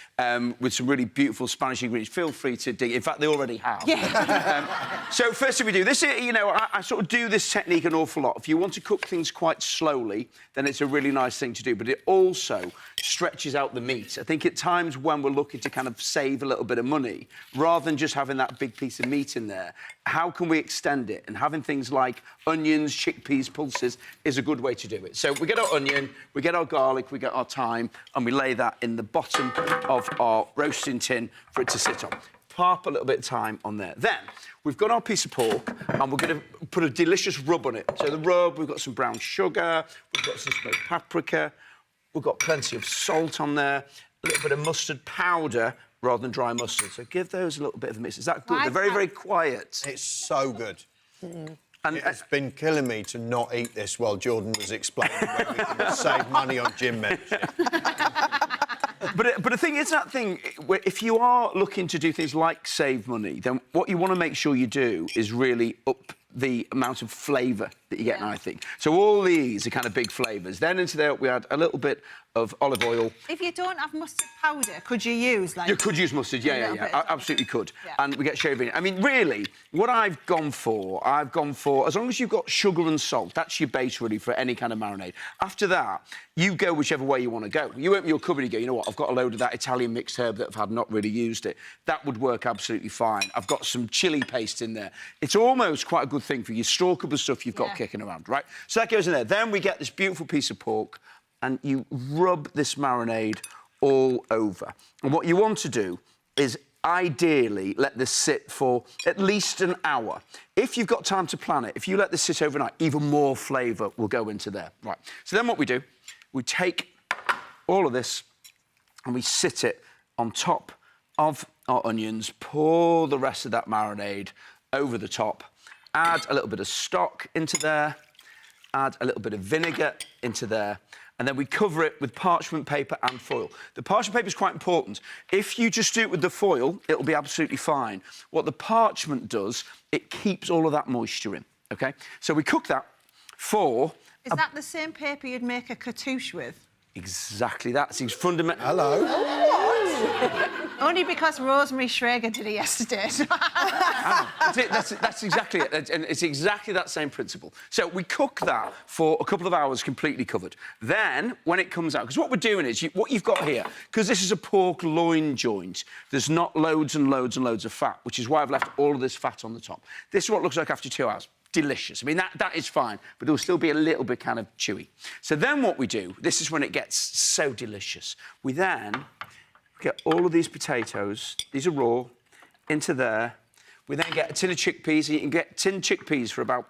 with some really beautiful Spanish ingredients. Feel free to dig. In fact, they already have. Yeah. So first thing we do, this is, you know, I sort of do this technique an awful lot. If you want to cook things quite slowly, then it's a really nice thing to do, but it also stretches out the meat. I think at times when we're looking to kind of save a little bit of money, rather than just having that big piece of meat in there, how can we extend it? And having things like onions, chickpeas, pulses is a good way to do it. So we get our onion, we get our garlic, we get our thyme, and we lay that in the bottom of our roasting tin for it to sit on. Pop a little bit of thyme on there. Then we've got our piece of pork and we're going to put a delicious rub on it. So the rub, we've got some brown sugar, we've got some smoked paprika, we've got plenty of salt on there, a little bit of mustard powder rather than dry mustard. So give those a little bit of a mix. Is that good? They're very, very quiet. It's so good. And it's been killing me to not eat this while Jordan was explaining where we can save money on gym membership. But the thing is, that thing, where if you are looking to do things like save money, then what you want to make sure you do is really up the amount of flavour that you get, I think. So all these are kind of big flavours. Then into there, we add a little bit of olive oil. If you don't have mustard powder, could you use, like... You could use mustard, yeah, absolutely could. Yeah. And we get shaving. I mean, really, what I've gone for, as long as you've got sugar and salt, that's your base, really, for any kind of marinade. After that, you go whichever way you want to go. You open your cupboard and you go, you know what, I've got a load of that Italian mixed herb that I've had not really used it. That would work absolutely fine. I've got some chilli paste in there. It's almost quite a good thing for your store cupboard stuff you've got kicking around, right? So that goes in there. Then we get this beautiful piece of pork and you rub this marinade all over. And what you want to do is ideally let this sit for at least an hour. If you've got time to plan it, if you let this sit overnight, even more flavour will go into there. Right. So then what we do, we take all of this and we sit it on top of our onions, pour the rest of that marinade over the top, add a little bit of stock into there, add a little bit of vinegar into there, and then we cover it with parchment paper and foil. The parchment paper is quite important. If you just do it with the foil, it'll be absolutely fine. What the parchment does, it keeps all of that moisture in, OK? So we cook that for... Is that the same paper you'd make a cartouche with? Exactly that. Seems fundamental. Hello. What? Only because Rosemary Schrager did it yesterday. That's exactly it. And it's exactly that same principle. So we cook that for a couple of hours completely covered. Then, when it comes out... Because what we're doing is, what you've got here, because this is a pork loin joint, there's not loads and loads and loads of fat, which is why I've left all of this fat on the top. This is what it looks like after 2 hours. delicious. I mean, that is fine, but there'll still be a little bit kind of chewy. So then what we do, this is when it gets so delicious. We then get all of these potatoes, these are raw, into there. We then get a tin of chickpeas, and you can get tin chickpeas for about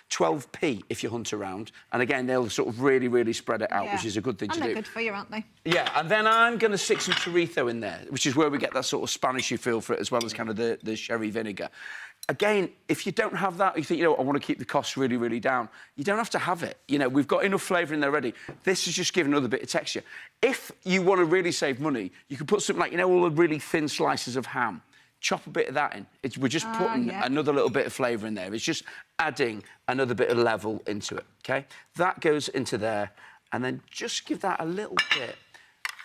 12p if you hunt around. And again, they'll sort of really, really spread it out, which is a good thing to do. And they're good for you, aren't they? Yeah, and then I'm going to stick some chorizo in there, which is where we get that sort of Spanishy feel for it, as well as kind of the sherry vinegar. Again, if you don't have that, you think, you know, I want to keep the costs really, really down, you don't have to have it. You know, we've got enough flavour in there already. This is just giving another bit of texture. If you want to really save money, you can put something like, you know, all the really thin slices of ham. Chop a bit of that in. We're just putting another little bit of flavour in there. It's just adding another bit of level into it, OK? That goes into there, and then just give that a little bit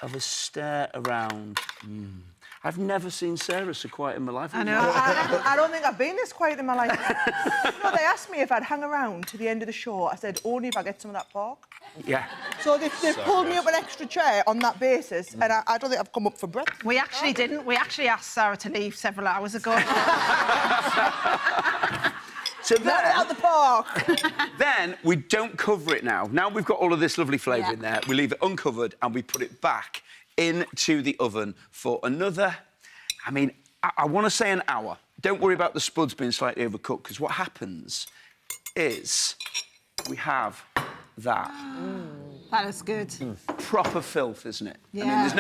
of a stir around. I've never seen Sarah so quiet in my life. I know. I don't think I've been this quiet in my life. You know, they asked me if I'd hang around to the end of the show. I said, only if I get some of that pork. Yeah. So they've pulled me up an extra chair on that basis, and I don't think I've come up for breath. We actually didn't. We actually asked Sarah to leave several hours ago. So then, out the pork. Then we don't cover it now. Now we've got all of this lovely flavour in there. We leave it uncovered and we put it back into the oven for another, I mean, I want to say an hour. Don't worry about the spuds being slightly overcooked, because what happens is we have that. That is good. Proper filth, isn't it? Yeah. I mean,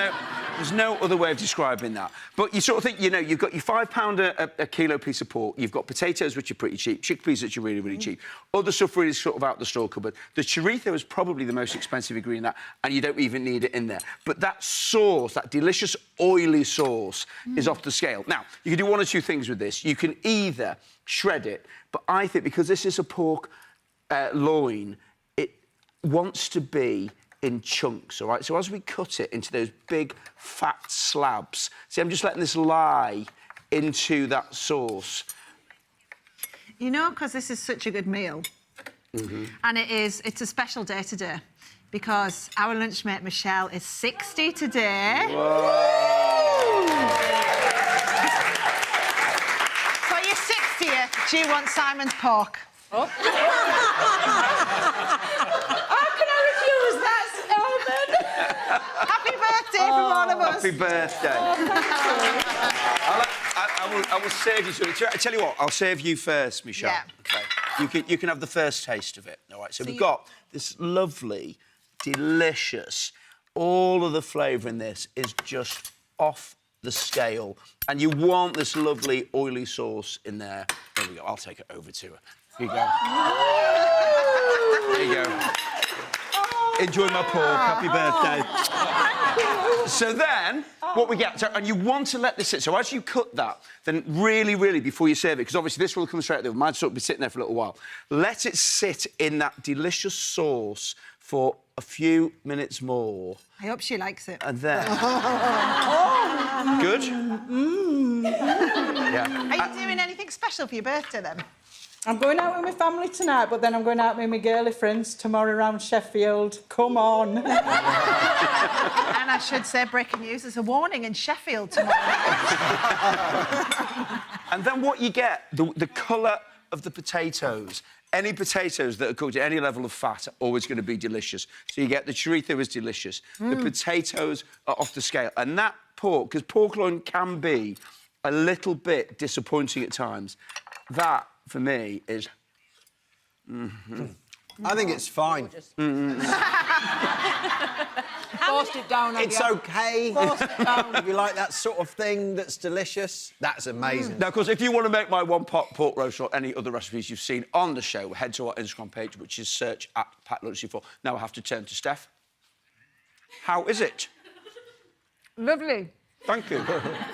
there's no other way of describing that. But you sort of think, you know, you've got your £5 a kilo piece of pork, you've got potatoes, which are pretty cheap, chickpeas, which are really, really cheap. Other stuff really sort of out the store cupboard. The chorizo is probably the most expensive ingredient in that, and you don't even need it in there. But that sauce, that delicious oily sauce, is off the scale. Now, you can do one or two things with this. You can either shred it, but I think because this is a pork loin, it wants to be in chunks, all right? So as we cut it into those big, fat slabs, see, I'm just letting this lie into that sauce. You know, because this is such a good meal, and it's a special day today, because our lunchmate Michelle is 60 today. Whoa! For your 60th, do you want Simon's pork? Oh. How can I refuse that, Simon? Happy birthday from all of us. Happy birthday. I will save you some. I tell you what, I'll save you first, Michelle. Yeah. Okay. You can have the first taste of it. All right. So we've got this lovely, delicious. All of the flavour in this is just off the scale, and you want this lovely oily sauce in there. There we go. I'll take it over to her. Here you go. There you go. Enjoy my pork. Happy birthday. So then, what we get, and you want to let this sit. So as you cut that, then really, really, before you serve it, because obviously this will come straight out the oven, might sort of be sitting there for a little while, let it sit in that delicious sauce for a few minutes more. I hope she likes it. And then... Good? Yeah. Are you doing anything special for your birthday, then? I'm going out with my family tonight, but then I'm going out with my girly friends tomorrow around Sheffield. Come on. And I should say, breaking news, there's a warning in Sheffield tomorrow. And then what you get, the colour of the potatoes. Any potatoes that are cooked at any level of fat are always going to be delicious. So you get the chorizo is delicious. The potatoes are off the scale. And that pork, because pork loin can be a little bit disappointing at times, that, for me, is... I think it's fine. Forced it down on It's you. OK. Forced it down. If you like that sort of thing that's delicious, that's amazing. Now, of course, if you want to make my one-pot pork roast or any other recipes you've seen on the show, head to our Instagram page, which is search at @PatLunch4. Now I have to turn to Steph. How is it? Lovely. Thank you.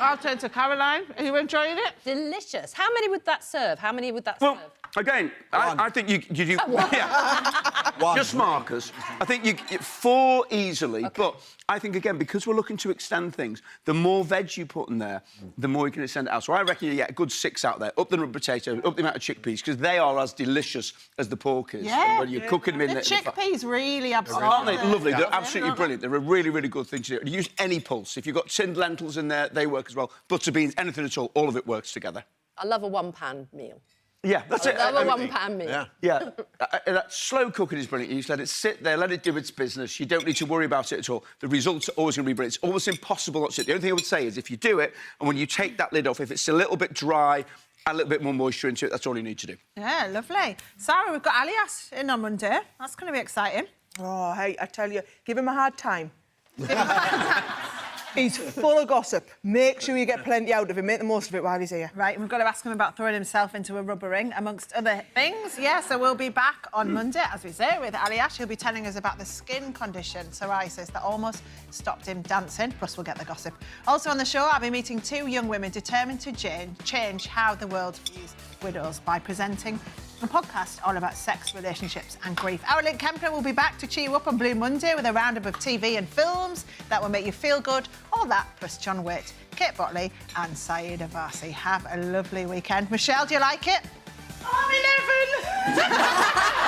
I'll turn to Caroline. Are you enjoying it? Delicious. How many would that serve? How many would that serve? Again, I think you do... Yeah. Just markers. I think you 4 easily, but I think, again, because we're looking to extend things, the more veg you put in there, the more you can extend it out. So I reckon you get a good 6 out there. Up the number of potatoes, up the amount of chickpeas, because they are as delicious as the pork is. Yeah. When you're cooking them in the chickpeas really absorb. Aren't they lovely? They're absolutely brilliant. They're a really, really good thing to do. Use any pulse. If you've got tinned lentils in there, they work as well. Butter beans, anything at all of it works together. I love a one-pan meal. Yeah, that's it. Another £1 meal. Yeah. That slow cooking is brilliant. You just let it sit there, let it do its business. You don't need to worry about it at all. The results are always going to be brilliant. It's almost impossible not to sit. The only thing I would say is if you do it, and when you take that lid off, if it's a little bit dry, add a little bit more moisture into it, that's all you need to do. Yeah, lovely. Sarah, we've got Alias in on Monday. That's going to be exciting. Oh, hey, I tell you, give him a hard time. He's full of gossip. Make sure you get plenty out of him. Make the most of it while he's here. Right, we've got to ask him about throwing himself into a rubber ring, amongst other things. Yeah, so we'll be back on Monday, as we say, with Aliash. He'll be telling us about the skin condition, psoriasis, that almost stopped him dancing. Plus, we'll get the gossip. Also on the show, I'll be meeting 2 young women determined to change how the world views widows by presenting a podcast all about sex, relationships and grief. Our Link Kempner will be back to cheer you up on Blue Monday with a roundup of TV and films that will make you feel good. All that plus John Witt, Kate Botley and Saeed Avasi. Have a lovely weekend. Michelle, do you like it? I'm 11!